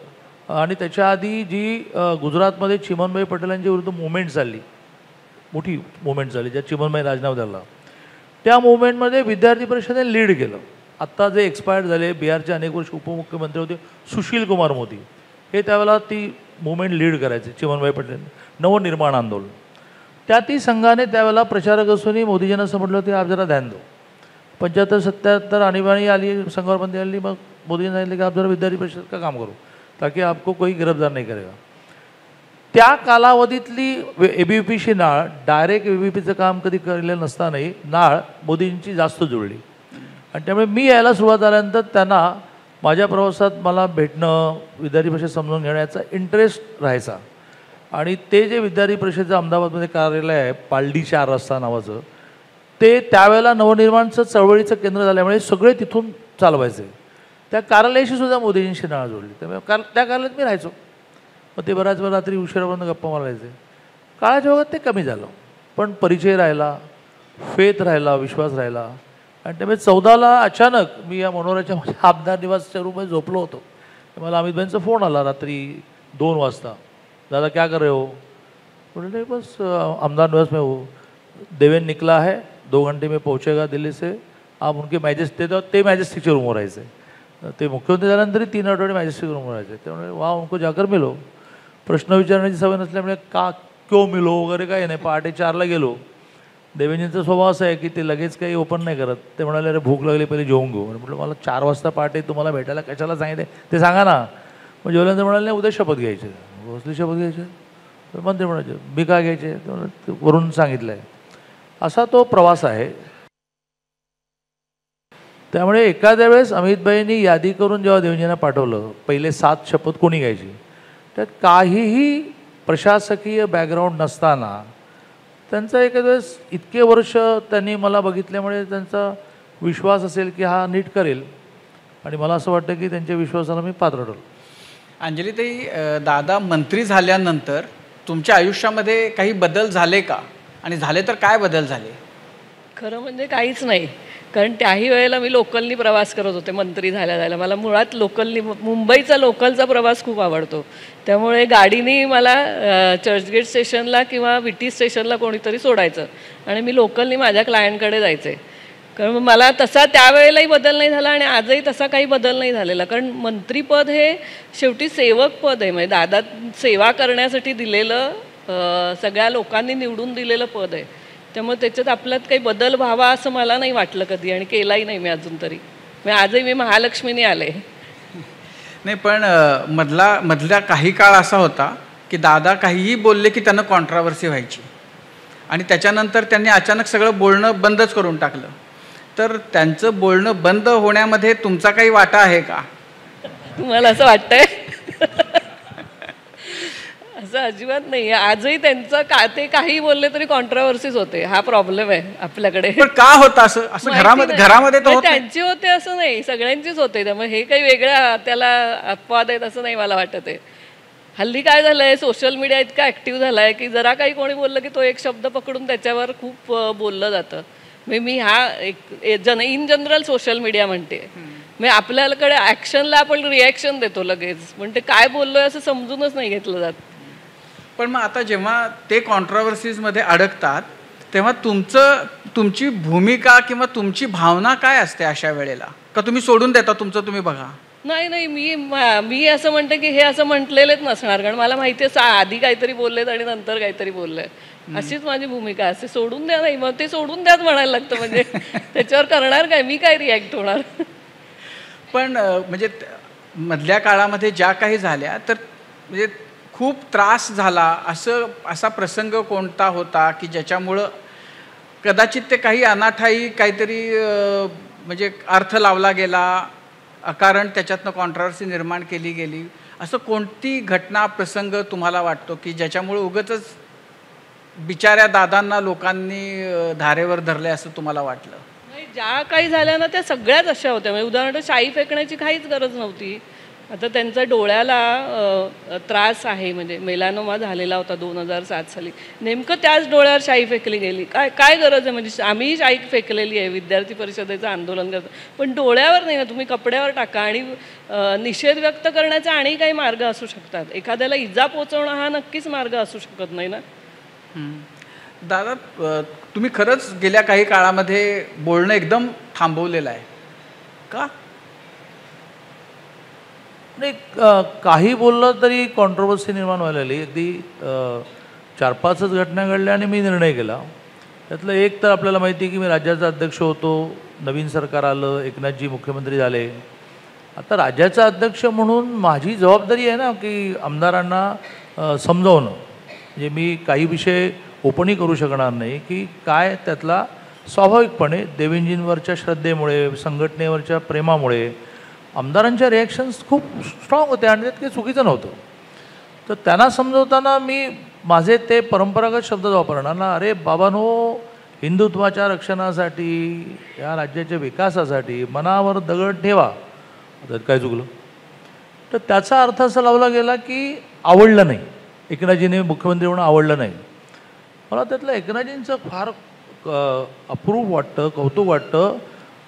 आणि त्याच्या आधी जी गुजरातमध्ये चिमनभाई पटेल यांच्या विरुद्ध मुवमेंट चालली, मोठी मुवमेंट झाली ज्यात चिमनभाई राजीनामा दिला, त्या मुवमेंटमध्ये विद्यार्थी परिषदेने लीड केलं. आत्ता जे एक्सपायर्ड झाले बिहारचे अनेक वर्ष उपमुख्यमंत्री होते सुशील कुमार मोदी, हे त्यावेळेला ती मुवमेंट लीड करायचे चिमनभाई पटेल, नवनिर्माण आंदोलन. त्यातही संघाने त्यावेळेला प्रचारक असूनही मोदीजींना असं म्हटलं होतं आप जरा ध्यान दो. 75-77 आणीबाणी आली, संघावर बंदी आली, मग मोदीजींनी सांगितलं की आप जरा विद्यार्थी परिषद का काम करो ताकि आपको कोई गिरफ्तार नहीं करेगा. त्या कालावधीतली ABVPशी नाळ, डायरेक्ट ABVPचं काम कधी केलेलं नसतानाही नाळ मोदींची जास्त जुळली. आणि त्यामुळे मी यायला सुरुवात झाल्यानंतर त्यांना माझ्या प्रवासात मला भेटणं, विद्यार्थी परिषद समजून घेण्याचा इंटरेस्ट राहायचा. आणि ते जे विद्यार्थी परिषदेचं अहमदाबादमध्ये कार्यालय आहे पालडी 4 रस्ता नावाचं, ते त्यावेळेला नवनिर्माणचं चळवळीचं केंद्र झाल्यामुळे सगळे तिथून चालवायचे. त्या कार्यालयाशी सुद्धा मोदीजींशी नाळ जोडली. त्यामुळे त्या कार्यालयात मी राहायचो. मग ते बऱ्याच वेळा रात्री उशिरापर्यंत गप्पा मारायचे. काळाच्या ओघात ते कमी झालं, पण परिचय राहिला, फेथ राहिला, विश्वास राहिला. आणि त्यामुळे 14ला अचानक मी या मनोहराच्या आमदार निवासच्या रूममध्ये झोपलो होतो. मला अमितभाईंचा फोन आला रात्री 2 वाजता, दादा क्या कर रहे हो? बोले बस आमदार निवास में हो, देवेंद्र निकला है, 2 घंटे में पहुँचेगा दिल्ली से, आप उनके मॅजेस्टिक, ते मॅजेस्टिकच्या रूमवर राहायचे. ते मुख्यमंत्री झाल्यानंतरही 3 आठवडे मॅजेस्टिक रूमवर राहायचे. त्यामुळे वहाँ उनको जाकर मिलो. प्रश्न विचारण्याची सवय नसल्यामुळे का क्यों मिलो वगैरे काही नाही. पहाटे 4ला गेलो. देवेंद्रजींचा स्वभाव असा आहे की ते लगेच काही ओपन नाही करत. ते म्हणाले अरे भूक लागली पहिले जेवून घेऊ. म्हटलं मला 4 वाजता पहाटे तुम्हाला भेटायला कशाला सांगितले ते सांगा ना. मग जेवल्यानंतर म्हणाले नाही उद्या शपथ घ्यायची. कसली शपथ घ्यायची? मंत्री म्हणायचे मी का घ्यायचे? वरून सांगितलं आहे. असा तो प्रवास आहे. त्यामुळे एखाद्या वेळेस अमितभाईंनी यादी करून जेव्हा देवेंद्रजींना पाठवलं पहिले 7 शपथ कोणी घ्यायची, त्यात काहीही प्रशासकीय बॅकग्राऊंड नसताना त्यांचा एखाद्या वेळेस इतके वर्ष त्यांनी मला बघितल्यामुळे त्यांचा विश्वास असेल की हा नीट करेल आणि मला असं वाटतं की त्यांच्या विश्वासाला मी पात्र ठरलो. अंजलीताई, दादा मंत्री झाल्यानंतर तुमच्या आयुष्यामध्ये काही बदल झाले का, आणि झाले तर काय बदल झाले? खरं म्हणजे काहीच नाही, कारण त्याही वेळेला मी लोकलनी प्रवास करत होते. मंत्री झाल्या मला मुळात लोकलनी, मुंबईचा लोकलचा प्रवास खूप आवडतो. त्यामुळे गाडीने मला चर्चगेट स्टेशनला किंवा विटी स्टेशनला कोणीतरी सोडायचं आणि मी लोकलनी माझ्या क्लायंटकडे जायचे. कारण मला तसा त्यावेळेलाही बदल नाही झाला आणि आजही तसा काही बदल नाही झालेला. कारण मंत्रीपद हे शेवटी सेवक पद आहे, म्हणजे दादा सेवा करण्यासाठी दिलेलं, सगळ्या लोकांनी निवडून दिलेलं पद आहे. त्यामुळे त्याच्यात आपल्यात काही बदल व्हावा असं मला नाही वाटलं कधी, आणि केलाही नाही मी अजून तरी. म्हणजे आजही मी महालक्ष्मीने आले नाही. पण मधल्या काही काळ असा होता की दादा काहीही बोलले की त्यांना कॉन्ट्रावर्सी व्हायची आणि त्याच्यानंतर त्यांनी अचानक सगळं बोलणं बंदच करून टाकलं. तर त्यांचं बोलणं बंद होण्यामध्ये तुमचा काही वाटा आहे का? तुम्हाला असं वाटतंय? असं अजिबात नाही. आजही त्यांचं ते काही बोलले तरी कॉन्ट्रावर्सीज होते. हा प्रॉब्लेम आहे आपल्याकडे. पण का होतं असं? घरामध्ये तर त्यांची होते असं नाही, सगळ्यांचीच होते. त्यामुळे हे काही वेगळ्या त्याला अपवाद आहेत असं नाही मला वाटत आहे. हल्ली काय झालंय, सोशल मीडिया इतका ॲक्टिव्ह झालाय की जरा काही कोणी बोललं की तो एक शब्द पकडून त्याच्यावर खूप बोललं जातं. मी हा एक इन जनरल सोशल मीडिया म्हणते. म्हणजे आपल्याकडे ॲक्शनला आपण रिॲक्शन देतो लगेच, पण ते काय बोललोय असं समजूनच नाही घेतलं जात. पण मग आता जेव्हा ते कॉन्ट्रोवर्सीजमध्ये अडकतात तेव्हा तुमची भूमिका किंवा तुमची भावना काय असते अशा वेळेला? का तुम्ही सोडून देता तुमचं तुम्ही बघा? नाही, मी असं म्हणते की हे असं म्हटलेलेच नसणार, कारण मला माहिती आहे आधी काहीतरी बोललेत आणि नंतर काहीतरी बोललंय. अशीच माझी भूमिका असते. सोडून द्या, नाही मग ते सोडून द्याच म्हणायला लागतं. म्हणजे त्याच्यावर करणार काय, मी काय रिॲक्ट होणार? पण म्हणजे मधल्या काळामध्ये ज्या काही झाल्या तर म्हणजे खूप त्रास झाला असा प्रसंग कोणता होता की ज्याच्यामुळं कदाचित ते काही अनाठाई काहीतरी म्हणजे अर्थ लावला गेला, अकारण त्याच्यातनं कॉन्ट्रोवर्सी निर्माण केली गेली, असं कोणती घटना प्रसंग तुम्हाला वाटतो की ज्याच्यामुळे उगाचच बिचाऱ्या दादांना लोकांनी धारेवर धरले असं तुम्हाला वाटलं? नाही, ज्या काही झाल्या ना त्या सगळ्याच अशा होत्या. म्हणजे उदाहरणार्थ शाई फेकण्याची काहीच गरज नव्हती. आता त्यांचा डोळ्याला त्रास आहे, म्हणजे मेलानोमा झालेला होता 2007 साली, नेमकं त्याच डोळ्यावर शाई फेकली गेली. काय गरज आहे? म्हणजे आम्हीही शाई फेकलेली आहे, विद्यार्थी परिषदेचं आंदोलन करतो, पण डोळ्यावर नाही ना, तुम्ही कपड्यावर टाका. आणि निषेध व्यक्त करण्याचा आणि काही मार्ग असू शकतात. एखाद्याला इजा पोचवणं हा नक्कीच मार्ग असू शकत नाही ना. दादा, तुम्ही खरंच गेल्या काही काळामध्ये बोलणं एकदम थांबवलेलं आहे का? नाही, काही बोललं तरी कॉन्ट्रोवर्सी निर्माण व्हायला लागली. अगदी 4-5च घटना घडल्या आणि मी निर्णय केला. त्यातलं एक तर आपल्याला माहिती आहे की मी राज्याचा अध्यक्ष होतो, नवीन सरकार आलं, एकनाथजी मुख्यमंत्री झाले. आता राज्याचा अध्यक्ष म्हणून माझी जबाबदारी आहे ना की आमदारांना समजावणं. म्हणजे मी काही विषय ओपनही करू शकणार नाही की काय त्यातला स्वाभाविकपणे देवेंजींवरच्या श्रद्धेमुळे, संघटनेवरच्या प्रेमामुळे आमदारांच्या रिॲक्शन्स खूप स्ट्रॉंग होत्या आणि त्यात काही चुकीचं नव्हतं. तर त्यांना समजवताना मी माझे ते परंपरागत शब्द वापरणार ना, अरे बाबांनो, हिंदुत्वाच्या रक्षणासाठी, या राज्याच्या विकासासाठी मनावर दगड ठेवा. त्यात काय चुकलं? तर त्याचा अर्थ असा लावला गेला की आवडलं नाही, एकनाथजीने मुख्यमंत्री म्हणून आवडलं नाही. मला त्यातलं एकनाथजींचं फार अप्रूव्ह वाटतं, कौतुक वाटतं.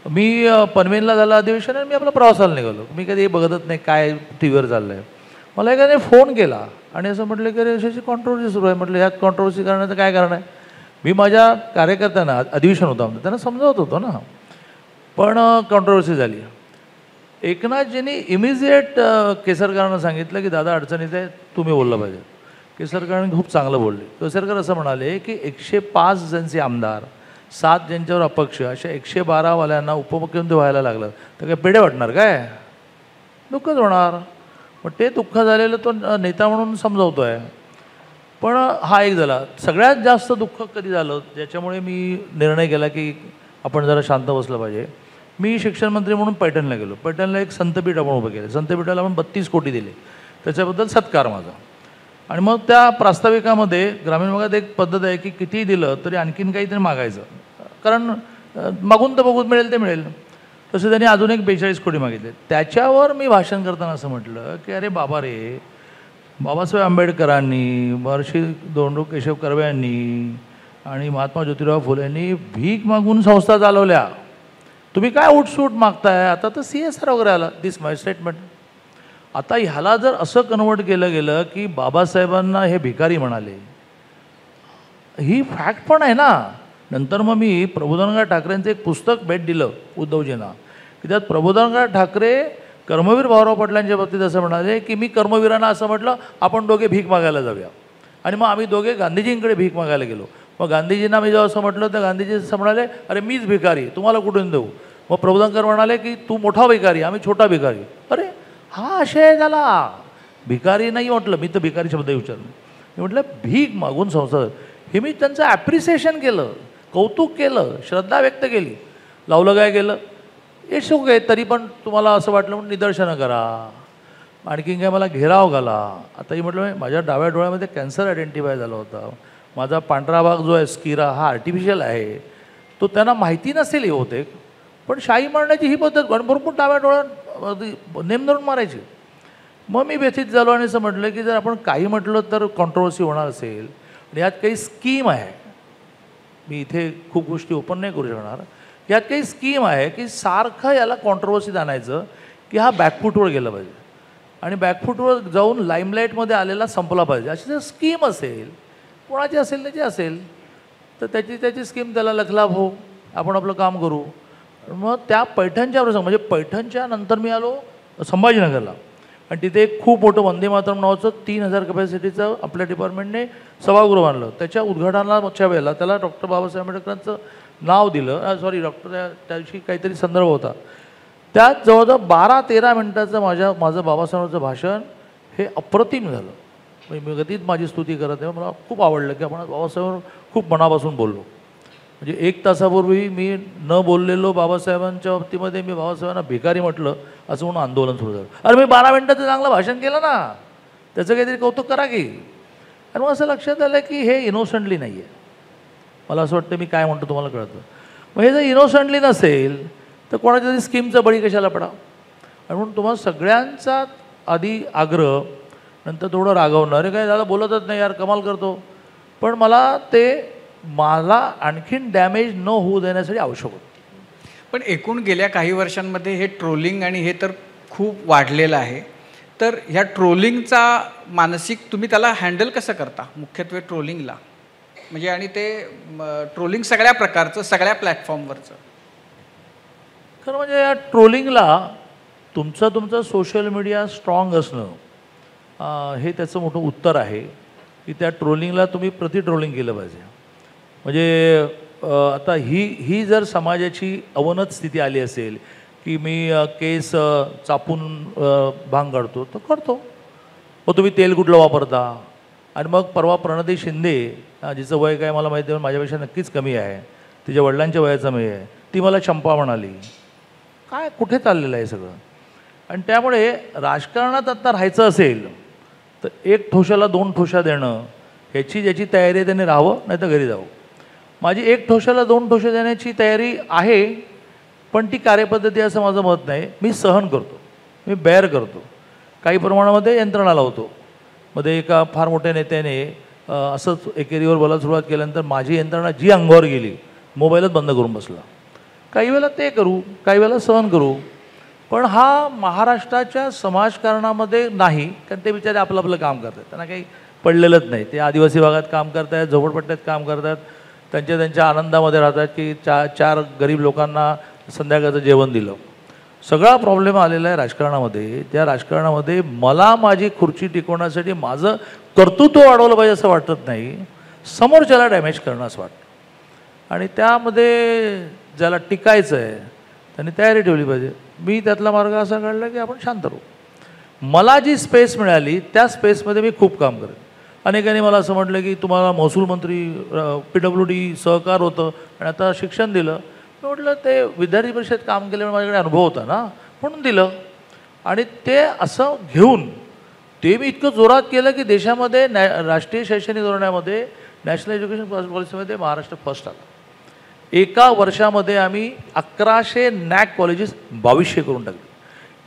मी पनवेलला झालं अधिवेशन आणि मी आपला प्रवासाला निघालो. मी कधी बघतच नाही काय टी व्हीवर चाललं आहे. मला एकाने फोन केला आणि असं म्हटलं की अरे अशी कॉन्ट्रोवर्सी सुरू आहे. म्हटलं ह्यात कॉन्ट्रोवर्सी करण्याचं काय कारण आहे? मी माझ्या कार्यकर्त्यांना, अधिवेशन होतं आमचं, त्यांना समजावत होतो ना, पण कॉन्ट्रोवर्सी झाली. एकनाथजींनी इमिजिएट केसरकरांना सांगितलं की दादा अडचणीत आहे, तुम्ही बोललं पाहिजे. केसरकरांनी खूप चांगलं बोलले. केसरकर असं म्हणाले की 105 जणचे आमदार, 7 ज्यांच्यावर अपक्ष, अशा 112 वाल्यांना उपमुख्यमंत्री व्हायला लागलं तर काय पेढे वाटणार काय? दुःखच होणार. मग ते दुःख झालेलं तो नेता म्हणून समजावतो आहे. पण हा एक झाला. सगळ्यात जास्त दुःख कधी झालं ज्याच्यामुळे मी निर्णय केला की आपण जरा शांत बसलं पाहिजे. मी शिक्षण मंत्री म्हणून पैठणला गेलो. पैठणला एक संतपीठ आपण उभं केलं. संतपीठाला आपण 32 कोटी दिले, त्याच्याबद्दल सत्कार माझा. आणि मग त्या प्रास्ताविकामध्ये ग्रामीण भागात एक पद्धत आहे की कितीही दिलं तरी आणखीन काहीतरी मागायचं, कारण मागून तर बघून मिळेल ते मिळेल. तसं त्यांनी अजून एक 42 कोटी मागितले. त्याच्यावर मी भाषण करताना असं म्हटलं की अरे बाबा रे, बाबासाहेब आंबेडकरांनी, महर्षी धोंडो केशव कर्वे यांनी आणि महात्मा ज्योतिराव फुले यांनी भीक मागून संस्था चालवल्या. तुम्ही काय उठसूट मागताय? आता तर CSR वगैरे आला. दिस माय स्टेटमेंट. आता ह्याला जर असं कन्वर्ट केलं गेलं की बाबासाहेबांना हे भिकारी म्हणाले, ही फॅक्ट पण आहे ना. नंतर मग मी प्रबोधनकार ठाकरेंचं एक पुस्तक भेट दिलं उद्धवजींना, की त्यात प्रबोधनकार ठाकरे कर्मवीर भाऊराव पाटलांच्या बाबतीत असं म्हणाले की मी कर्मवीरांना असं म्हटलं आपण दोघे भीक मागायला जाऊया. आणि मग आम्ही दोघे गांधीजींकडे भीक मागायला गेलो. मग गांधीजींना मी जेव्हा असं म्हटलं तर गांधीजी असं म्हणाले अरे मीच भिकारी, तुम्हाला कुठून देऊ? मग प्रबोधनकर म्हणाले की तू मोठा भिकारी, आम्ही छोटा भिकारी. अरे हा आशय झाला. भिकारी नाही म्हटलं मी, तर भिकारी शब्द विचारलं. मी म्हटलं भीक मागून संसद. हे मी त्यांचं ॲप्रिसिएशन केलं, कौतुक केलं, श्रद्धा व्यक्त केली. लावलं काय केलं? इट्स ओके, तरी पण तुम्हाला असं वाटलं म्हणून निदर्शनं करा, आणखीन काय मला घेराव घाला. आताही म्हटलं माझ्या डाव्या डोळ्यामध्ये कॅन्सर आयडेंटिफाय झाला होता. माझा पांढरा भाग जो आहे स्किरा हा आर्टिफिशियल आहे. तो त्यांना माहिती नसेल हे होते, पण शाई मारण्याची ही पद्धत भरपूर डाव्या डोळ्यात नेम धरून मारायची. मग मी व्यथित झालो आणि असं म्हटलं की जर आपण काही म्हटलं तर कॉन्ट्रोवर्सी होणार असेल आणि यात काही स्कीम आहे. मी इथे खूप गोष्टी ओपन नाही करू शकणार. यात काही स्कीम आहे की सारखं याला कॉन्ट्रोवर्सीत आणायचं की हा बॅकफूटवर गेला पाहिजे आणि बॅकफूटवर जाऊन लाईमलाईटमध्ये आलेला संपला पाहिजे. अशी जर स्कीम असेल, कोणाची असेल त्याची असेल, तर त्याची स्कीम त्याला लखलाभ हो, आपण आपलं काम करू. मग त्या पैठणच्या प्रसंग म्हणजे पैठणच्या नंतर मी आलो संभाजीनगरला आणि तिथे एक खूप मोठं वंदे मातरम नावाचं 3000 कॅपॅसिटीचं आपल्या डिपार्टमेंटने सभागृह आणलं. त्याच्या उद्घाटनाच्या वेळेला त्याला डॉक्टर बाबासाहेब आंबेडकरांचं नाव दिलं. सॉरी, डॉक्टर त्याविषयी काहीतरी संदर्भ होता. त्यात जवळजवळ 12-13 मिनटाचं माझं बाबासाहेबांचं भाषण हे अप्रतिम झालं. म्हणजे मी कधीच माझी स्तुती करत आहे. मला खूप आवडलं की आपण बाबासाहेबांवर खूप मनापासून बोललो. म्हणजे 1 तासापूर्वी मी न बोललेलो बाबासाहेबांच्या बाबतीमध्ये मी बाबासाहेबांना भिकारी म्हटलं असं म्हणून आंदोलन सुरू झालं. अरे मी 12 मिनटाचं चांगलं भाषण केलं ना, त्याचं काहीतरी कौतुक करा की. आणि मग असं लक्षात आलं की हे इनोसंटली नाही आहे. मला असं वाटतं मी काय म्हणतो तुम्हाला कळतं. मग हे जर इनोसंटली नसेल तर कोणाच्या तरी स्कीमचा बळी कशाला पडा. आणि म्हणून तुम्हाला सगळ्यांचा आधी आग्रह, नंतर थोडं रागवणं, अरे काय दादा बोलतच नाही यार, कमाल करतो. पण मला आणखीन डॅमेज न होऊ देण्यासाठी आवश्यक होतं. पण एकूण गेल्या काही वर्षांमध्ये हे ट्रोलिंग आणि हे तर खूप वाढलेलं आहे. तर ह्या ट्रोलिंगचा मानसिक तुम्ही त्याला हँडल कसं करता, मुख्यत्वे ट्रोलिंगला? म्हणजे आणि ते ट्रोलिंग सगळ्या प्रकारचं, सगळ्या प्लॅटफॉर्मवरचं. खरं म्हणजे या ट्रोलिंगला तुमचं सोशल मीडिया स्ट्रॉंग असणं हे त्याचं मोठं उत्तर आहे की त्या ट्रोलिंगला तुम्ही ट्रोलिंग केलं पाहिजे. म्हणजे आता ही जर समाजाची अवनत स्थिती आली असेल की मी केस चापून भांग काढतो तर करतो, मग तुम्ही तेल कुठलं वापरता. आणि मग परवा प्रणती शिंदे, जिचं वय काय मला माहिती आहे, माझ्यापेक्षा नक्कीच कमी आहे, तिच्या वडिलांच्या वयाचं मी आहे, ती मला चंपा म्हणाली. काय कुठे चाललेलं आहे सगळं. आणि त्यामुळे राजकारणात आता राहायचं असेल तर 1 ठोशाला 2 ठोशा देणं ह्याची ज्याची तयारी आहे त्याने राहावं, नाही तर घरी जावं. माझी 1 ठोशाला 2 ठोशा देण्याची तयारी आहे, पण ती कार्यपद्धती असं माझं मत नाही. मी सहन करतो, मी बेअर करतो, काही प्रमाणामध्ये यंत्रणा लावतो. मध्ये एका फार मोठ्या नेत्याने असंच एकेरीवर बोलायला सुरुवात केल्यानंतर माझी यंत्रणा जी अंगावर गेली, मोबाईलच बंद करून बसला. काही वेळेला ते करू, काही वेळेला सहन करू, पण हा महाराष्ट्राच्या समाजकारणामध्ये नाही. कारण ते बिचारे आपलं काम करतात, त्यांना काही पडलेलंच नाही. ते आदिवासी भागात काम करतात, झोपडपट्ट्यात काम करतात, त्यांच्या आनंदामध्ये राहतात की 4 गरीब लोकांना संध्याकाळचं जेवण दिलं. सगळा प्रॉब्लेम आलेला आहे राजकारणामध्ये. त्या राजकारणामध्ये मला माझी खुर्ची टिकवण्यासाठी माझं कर्तृत्व वाढवलं पाहिजे असं वाटत नाही, समोरच्याला डॅमेज करणं असं वाटतं. आणि त्यामध्ये ज्याला टिकायचं आहे त्यांनी तयारी ठेवली पाहिजे. मी त्यातला मार्ग असा काढला की आपण शांत राहू. मला जी स्पेस मिळाली त्या स्पेसमध्ये मी खूप काम करेन. अनेकांनी मला असं म्हटलं की तुम्हाला महसूल मंत्री PWD सहकार होतं आणि आता शिक्षण दिलं. मी म्हटलं ते विद्यार्थी परिषदेत काम केल्यामुळे माझ्याकडे अनुभव होता ना, म्हणून दिलं. आणि ते असं घेऊन ते मी इतकं जोरात केलं की देशामध्ये राष्ट्रीय शैक्षणिक धोरणामध्ये नॅशनल एज्युकेशन पॉलिसीमध्ये महाराष्ट्र फर्स्ट आला. एका वर्षामध्ये आम्ही 1100 नॅक कॉलेजेस 2200 करून टाकले.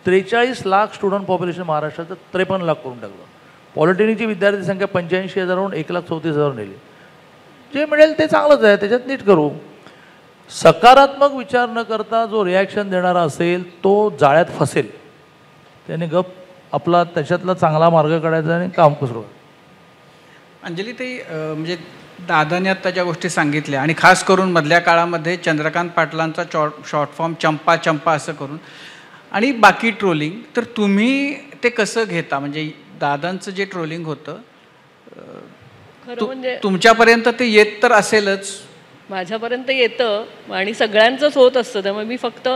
43 लाख स्टुडंट पॉप्युलेशन महाराष्ट्राचं 53 लाख करून टाकलं. पॉलिटेक्निकची विद्यार्थी संख्या 85,000वरून 1,34,000 नेली. जे मिळेल ते चांगलंच आहे, त्याच्यात नीट करू. सकारात्मक विचार न करता जो रिॲक्शन देणारा असेल तो जाळ्यात फसेल. त्याने गप आपला त्याच्यातला चांगला मार्ग काढायचा आणि काम कसं. अंजली ताई, म्हणजे दादाने आत्ता ज्या गोष्टी सांगितल्या आणि खास करून मधल्या काळामध्ये चंद्रकांत पाटलांचा शॉर्ट फॉर्म चंपा चंपा असं करून आणि बाकी ट्रोलिंग, तर तुम्ही ते कसं घेता? म्हणजे दादांचं जे ट्रोलिंग होतं खरं म्हणजे तुमच्यापर्यंत ते येत तर असेलच. माझ्यापर्यंत येतं आणि सगळ्यांचंच होत असतं. त्यामुळे मी फक्त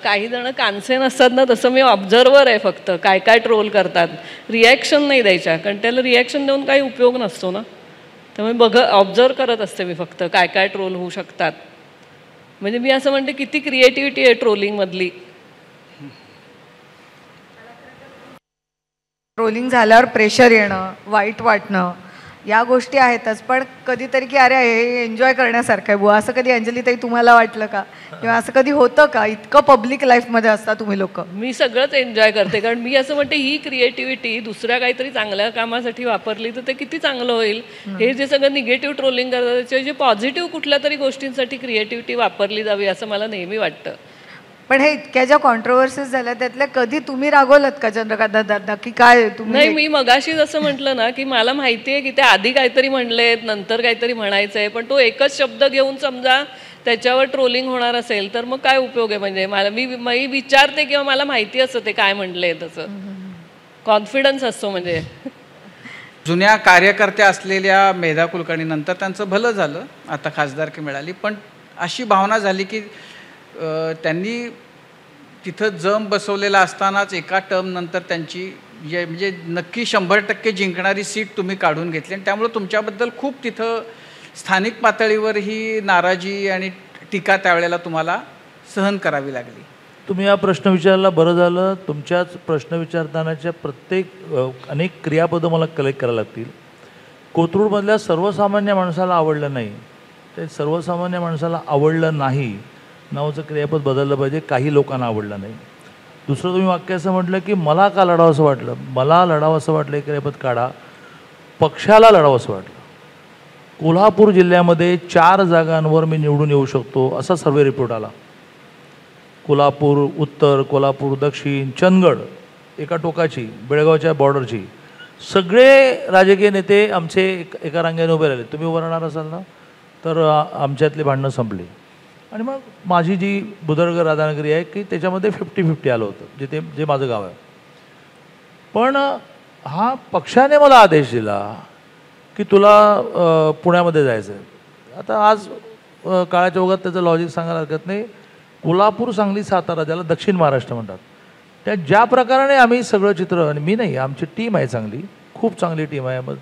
काही जण कानसे नसतात ना, तसं मी ऑब्झर्वर आहे. फक्त काय काय ट्रोल करतात, रिॲक्शन नाही द्यायच्या, कारण त्याला रिॲक्शन देऊन काही उपयोग नसतो ना. त्यामुळे ऑब्झर्व करत असते मी फक्त काय काय ट्रोल होऊ शकतात. म्हणजे मी असं म्हणते किती क्रिएटिव्हिटी आहे ट्रोलिंगमधली. ट्रोलिंग झाल्यावर प्रेशर येणं, वाईट वाटणं या गोष्टी आहेतच, पण कधीतरी की अरे हे एन्जॉय करण्यासारखं आहे बुवा, असं कधी अंजलीताई तुम्हाला वाटलं का, किंवा असं कधी होतं का? इतकं पब्लिक लाईफमध्ये असता तुम्ही लोक. मी सगळंच एन्जॉय करते, कारण मी असं म्हणते ही क्रिएटिव्हिटी दुसऱ्या काहीतरी चांगल्या कामासाठी वापरली तर ते किती चांगलं होईल. हे जे सगळं निगेटिव्ह ट्रोलिंग करतात त्याच्या जे पॉझिटिव्ह कुठल्या तरी गोष्टींसाठी क्रिएटिव्हिटी वापरली जावी असं मला नेहमी वाटतं. पण हे इतक्या ज्या कॉन्ट्रोवर्सीज झाल्या त्यातल्या कधी तुम्ही रागवलत का चंद्रकांत दादा, की काय तुम्ही? नाही, मी मगाशी जसं म्हटलं ना की मला माहिती आहे की ते आधी काहीतरी म्हणलेत नंतर काहीतरी म्हणायचंय, पण तो एकच शब्द घेऊन समजा त्याच्यावर ट्रोलिंग होणार असेल तर मग काय उपयोग आहे? म्हणजे मी विचारते किंवा मला माहिती असतं ते काय म्हणले, तसं कॉन्फिडन्स असतो. म्हणजे जुन्या कार्यकर्त्या असलेल्या मेधा कुलकर्णी नंतर त्यांचं भलं झालं, आता खासदारकी मिळाली, पण अशी भावना झाली की त्यांनी तिथं जम बसवलेला असतानाच एका टर्म नंतर त्यांची म्हणजे नक्की 100% जिंकणारी सीट तुम्ही काढून घेतली आणि त्यामुळे तुमच्याबद्दल खूप तिथं स्थानिक पातळीवर ही नाराजी आणि टीका त्यावेळेला तुम्हाला सहन करावी लागली. तुम्ही हा प्रश्न विचारला, बरं झालं. तुमच्याच प्रश्न विचारतानाच्या अनेक क्रियापदं मला कलेक्ट करायला लागतील. कोथरूडमधल्या सर्वसामान्य माणसाला आवडलं नाही, ते सर्वसामान्य माणसाला आवडलं नाही नावाचं क्रियापद बदललं पाहिजे. काही लोकांना आवडलं नाही. दुसरं तुम्ही वाक्य असं म्हटलं की मला का लढावं असं वाटलं, मला लढावं असं वाटलं हे क्रियापद काढा. पक्षाला लढावं असं वाटलं. कोल्हापूर जिल्ह्यामध्ये 4 जागांवर मी निवडून येऊ शकतो असा सर्वे रिपोर्ट आला. कोल्हापूर उत्तर, कोल्हापूर दक्षिण, चंदगड एका टोकाची, बेळगावच्या बॉर्डरची, सगळे राजकीय नेते आमचे एका रांगेने उभे राहिले. तुम्ही उभं राहणार असाल ना तर आमच्यातली भांडणं संपली. आणि मग माझी जी बुदर्ग राधानगरी आहे की त्याच्यामध्ये 50-50 आलं होतं, जे माझं गाव आहे. पण हा पक्षाने मला आदेश दिला की तुला पुण्यामध्ये जायचं आहे. आता आज काळाच्या ओघात त्याचं लॉजिक सांगायला हरकत नाही. कोल्हापूर, सांगली, सातारा ज्याला दक्षिण महाराष्ट्र म्हणतात, त्या ज्या प्रकाराने आम्ही सगळं चित्र, आणि मी नाही, आमची टीम आहे चांगली, खूप चांगली टीम आहे. मग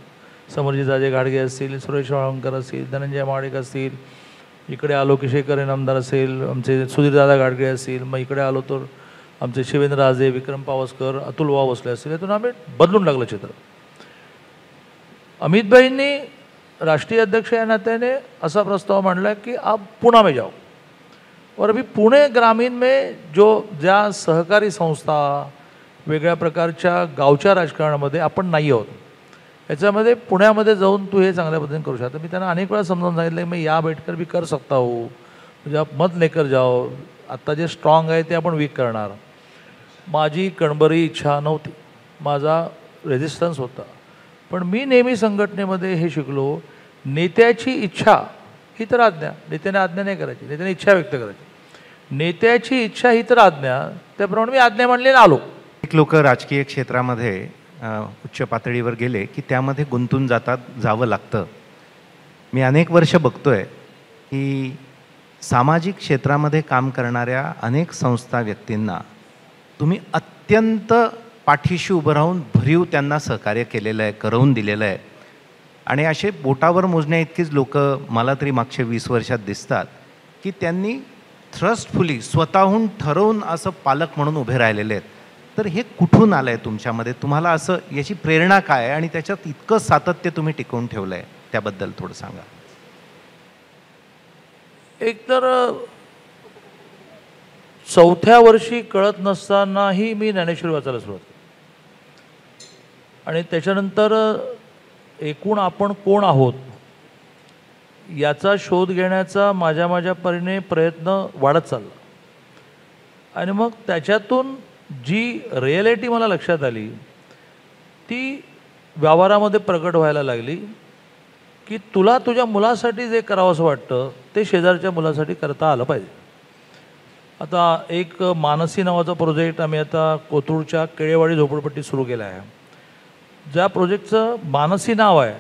समरजीजाजे घाडगे असतील, सुरेश वाळवंकर असतील, धनंजय माडिक असतील, इकडे आलो की शेखर इनामदार असेल, आमचे सुधीरदादा गाडगे असतील, मग इकडे आलो तर आमचे शिवेंद्र राजे, विक्रम पावसकर, अतुल वाव बसले असतील. यातून आम्ही बदलून लागलं चित्र. अमितभाईंनी राष्ट्रीय अध्यक्ष या नात्याने असा प्रस्ताव मांडला की आप पुणे में जाओ. और अभी पुणे ग्रामीण में ज्या सहकारी संस्था, वेगळ्या प्रकारच्या गावच्या राजकारणामध्ये आपण नाही आहोत, याच्यामध्ये पुण्यामध्ये जाऊन तू हे चांगल्या पद्धतीने करू शकता. मी त्यांना अनेक वेळा समजावून सांगितलं की मी या बैठकर भी कर सकता हो, म्हणजे आप मत लेकर जाओ, आत्ता जे स्ट्रॉंग आहे ते आपण वीक करणार. माझी कणबरी इच्छा नव्हती, माझा रेझिस्टन्स होता. पण मी नेहमी संघटनेमध्ये हे शिकलो, नेत्याची इच्छा ही तर आज्ञा. नेत्याने आज्ञा नाही करायची, नेत्याने इच्छा व्यक्त करायची. नेत्याची इच्छा ही तर आज्ञा, त्याप्रमाणे मी आज्ञा मांडली आणि आलो. एक लोक राजकीय क्षेत्रामध्ये उच्च पातळीवर गेले की त्यामध्ये गुंतून जावं लागतं. मी अनेक वर्ष बघतोय की सामाजिक क्षेत्रामध्ये काम करणाऱ्या अनेक संस्था, व्यक्तींना तुम्ही अत्यंत पाठीशी उभं राहून भरीव त्यांना सहकार्य केलेलं आहे, करवून दिलेलं आहे. आणि असे बोटावर मोजण्या इतकीच लोक मला तरी मागच्या 20 वर्षात दिसतात की त्यांनी थ्रस्टफुली स्वतःहून ठरवून असं पालक म्हणून उभे राहिलेले आहेत. तर हे कुठून आलं आहे तुमच्यामध्ये? तुम्हाला असं याची प्रेरणा काय आहे आणि त्याच्यात इतकं सातत्य तुम्ही टिकवून ठेवलं आहे, त्याबद्दल थोडं सांगा. एकतर 4थ्या वर्षी कळत नसतानाही मी ज्ञानेश्वरी वाचायला सुरुवात केली. आणि त्याच्यानंतर एकूण आपण कोण आहोत याचा शोध घेण्याचा माझ्या परीने प्रयत्न वाढत चालला. आणि मग त्याच्यातून जी रिॲलिटी मला लक्षात आली ती व्यवहारामध्ये प्रकट व्हायला लागली की तुला तुझ्या मुलासाठी जे करावंसं वाटतं ते शेजारच्या मुलासाठी करता आलं पाहिजे. आता एक मानसी नावाचा प्रोजेक्ट आम्ही आता कोथरूडच्या केळेवाडी झोपडपट्टीत सुरू केला आहे. ज्या प्रोजेक्टचं मानसी नाव आहे,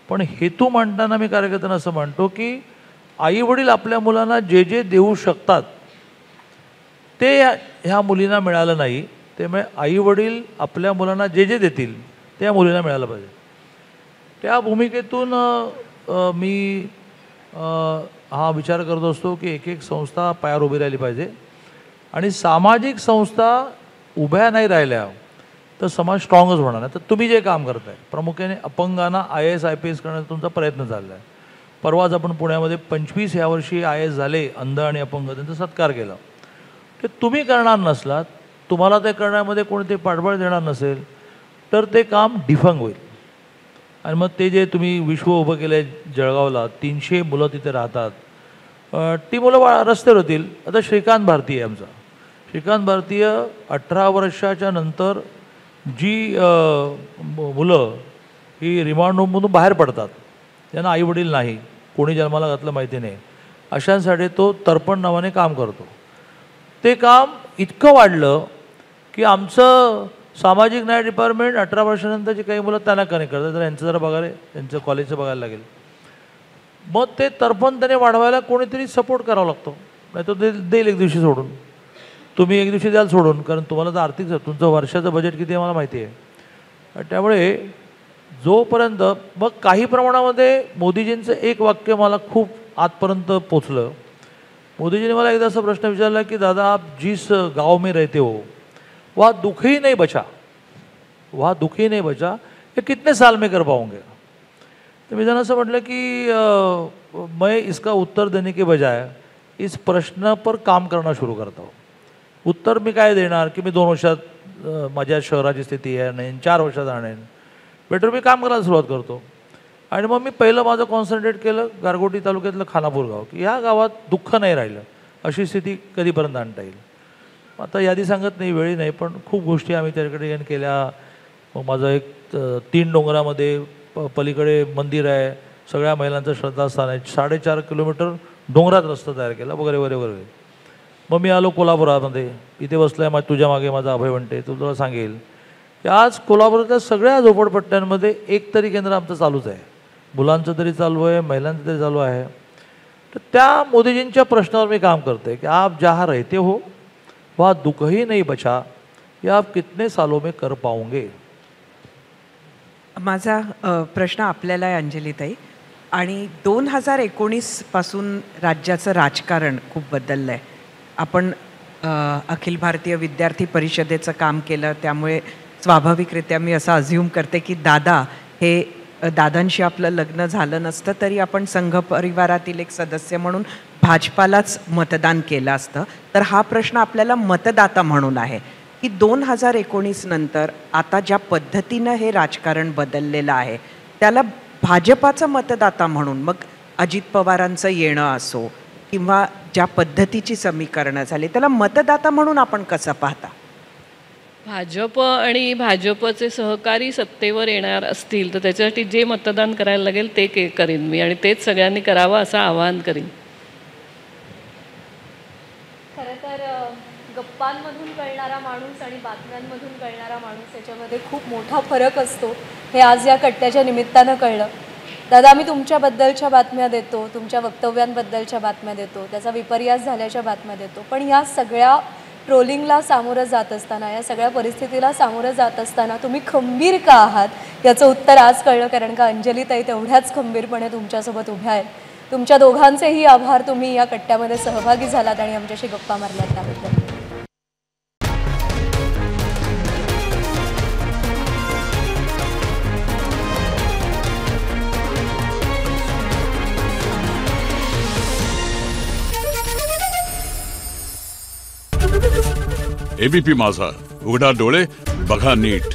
पण हेतू मांडताना मी कार्यकर्त्यांना असं म्हणतो की आईवडील आपल्या मुलांना जे देऊ शकतात ते ह्या मुलींना मिळालं नाही, त्यामुळे आईवडील आपल्या मुलांना जे देतील ते या मुलींना मिळालं पाहिजे. त्या भूमिकेतून मी हा विचार करत असतो की एक संस्था पायावर उभी राहिली पाहिजे. आणि सामाजिक संस्था उभ्या नाही राहिल्या तर समाज स्ट्रॉंगच होणार आहे. तर तुम्ही जे काम करताय प्रामुख्याने अपंगांना IAS IPS करण्याचा तुमचा प्रयत्न चालला आहे. परवाच आपण पुण्यामध्ये 25 यावर्षी IAS झाले अंध आणि अपंग, त्यांचा सत्कार केला. ते तुम्ही करणार नसलात, तुम्हाला ते करण्यामध्ये कोणते पाठबळ देणार नसेल तर ते काम डिफंग होईल. आणि मग ते जे तुम्ही विश्व उभं केलं आहे जळगावला, 300 मुलं तिथे राहतात, ती मुलं रस्त्यावर होतील. आता श्रीकांत भारती आहे आमचा. श्रीकांत भारतीय 18 वर्षाच्या नंतर जी मुलं ही रिमांड होममधून बाहेर पडतात, त्यांना आईवडील नाही, कोणी जन्माला घातलं माहिती नाही, अशांसाठी तो तर्पण नावाने काम करतो. ते काम इतकं वाढलं की आमचं सामाजिक न्याय डिपार्टमेंट 18 वर्षानंतरची काही मुलं त्यांना कनेक्ट करतात. तर यांचं जरा बघायला, त्यांचं कॉलेजचं बघायला लागेल. मग ते तर्पण त्याने वाढवायला कोणीतरी सपोर्ट करावा लागतो, नाही तो देईल एक दिवशी सोडून. तुम्ही एक दिवशी द्याल सोडून, कारण तुम्हाला तर आर्थिक, तुमचं वर्षाचं बजेट किती आहे मला माहिती आहे. त्यामुळे जोपर्यंत मग काही प्रमाणामध्ये मोदीजींचं एक वाक्य मला खूप आतपर्यंत पोचलं. मोदीजीने मला एकदा असा प्रश्न विचारला की दादा, आप जिस गाव में रहते हो वहाँ दुख ही नहीं बचा, वहाँ दुख ही नहीं बचा, ये कितने साल में कर पाओगे. तो मैं असं म्हटलं की मैं इसका उत्तर देने के बजाय इस प्रश्न पर काम करना शुरू करता हूँ. उत्तर मी काय देणार की मी 2 वर्षात माझ्या शहराची स्थिती आहे नाही, 4 वर्षात आणेन. बेटर मी काम करायला सुरुवात करतो. आणि मग मी पहिलं माझं कॉन्सन्ट्रेट केलं गारगोटी तालुक्यातलं खानापूर गाव, की ह्या गावात दुःख नाही राहिलं, अशी स्थिती कधीपर्यंत आणता येईल. आता यादी सांगत नाही, वेळी नाही, पण खूप गोष्टी आम्ही त्याकडे केल्या. मग माझं एक 3 डोंगरामध्ये पलीकडे मंदिर आहे, सगळ्या महिलांचं श्रद्धास्थान आहे, 4.5 किलोमीटर डोंगरात रस्ता तयार केला वगैरे वगैरे वगैरे. मग मी आलो कोल्हापुरामध्ये, इथे बसलं आहे तुझ्या मागे माझा अभय म्हणते, तुला सांगेल की आज कोल्हापुरातल्या सगळ्या झोपडपट्ट्यांमध्ये एक तरी केंद्र आमचं चालूच आहे. मुलांचं तरी चालू आहे, महिलांचं तरी चालू आहे. तर त्या मोदीजींच्या प्रश्नावर मी काम करते की आप जहाँ रहते हो वहाँ दुख ही नहीं बचा, ये आप कितने सालों में कर पाओगे. माझा प्रश्न आपल्याला आहे अंजलीताई. आणि 2019 पासून राज्याचं राजकारण खूप बदललं आहे. आपण अखिल भारतीय विद्यार्थी परिषदेचं काम केलं, त्यामुळे स्वाभाविकरित्या मी असं अझ्युम करते की दादांशी आपलं लग्न झालं नसतं तरी आपण संघ परिवारातील एक सदस्य म्हणून भाजपालाच मतदान केलं असतं. तर हा प्रश्न आपल्याला मतदाता म्हणून आहे की 2019 नंतर आता ज्या पद्धतीनं हे राजकारण बदललेलं आहे त्याला भाजपाचा मतदाता म्हणून, मग अजित पवारांचं येणं असो किंवा ज्या पद्धतीची समीकरणं झाली, त्याला मतदाता म्हणून आपण कसं पाहता. भाजप आणि भाजपचे सहकारी सत्तेवर येणार असतील तर त्याच्यासाठी जे मतदान करायला लागेल ते करीन मी, आणि तेच सगळ्यांनी करावं असं आवाहन करीन. खरं तर गप्पांमधून कळणारा माणूस आणि बातम्यांमधून कळणारा माणूस याच्यामध्ये खूप मोठा फरक असतो, हे आज या कट्ट्याच्या निमित्तानं कळलं. दादा, आम्ही तुमच्याबद्दलच्या बातम्या देतो, तुमच्या वक्तव्यांबद्दलच्या बातम्या देतो, त्याचा विपर्यास झाल्याच्या बातम्या देतो, पण या सगळ्या ट्रोलिंगला सामोरं जात असताना, या सगळ्या परिस्थितीला सामोरं जात असताना तुम्ही खंबीर का आहात याचं उत्तर आज कळलं. कारण का अंजलीताई तेवढ्याच खंबीरपणे तुमच्यासोबत उभ्या आहेत. तुमच्या दोघांचेही आभार, तुम्ही या कट्ट्यामध्ये सहभागी झालात आणि आमच्याशी गप्पा मारल्यात त्याबद्दल. एबीपी माझा, उघडा डोळे बघा नीट.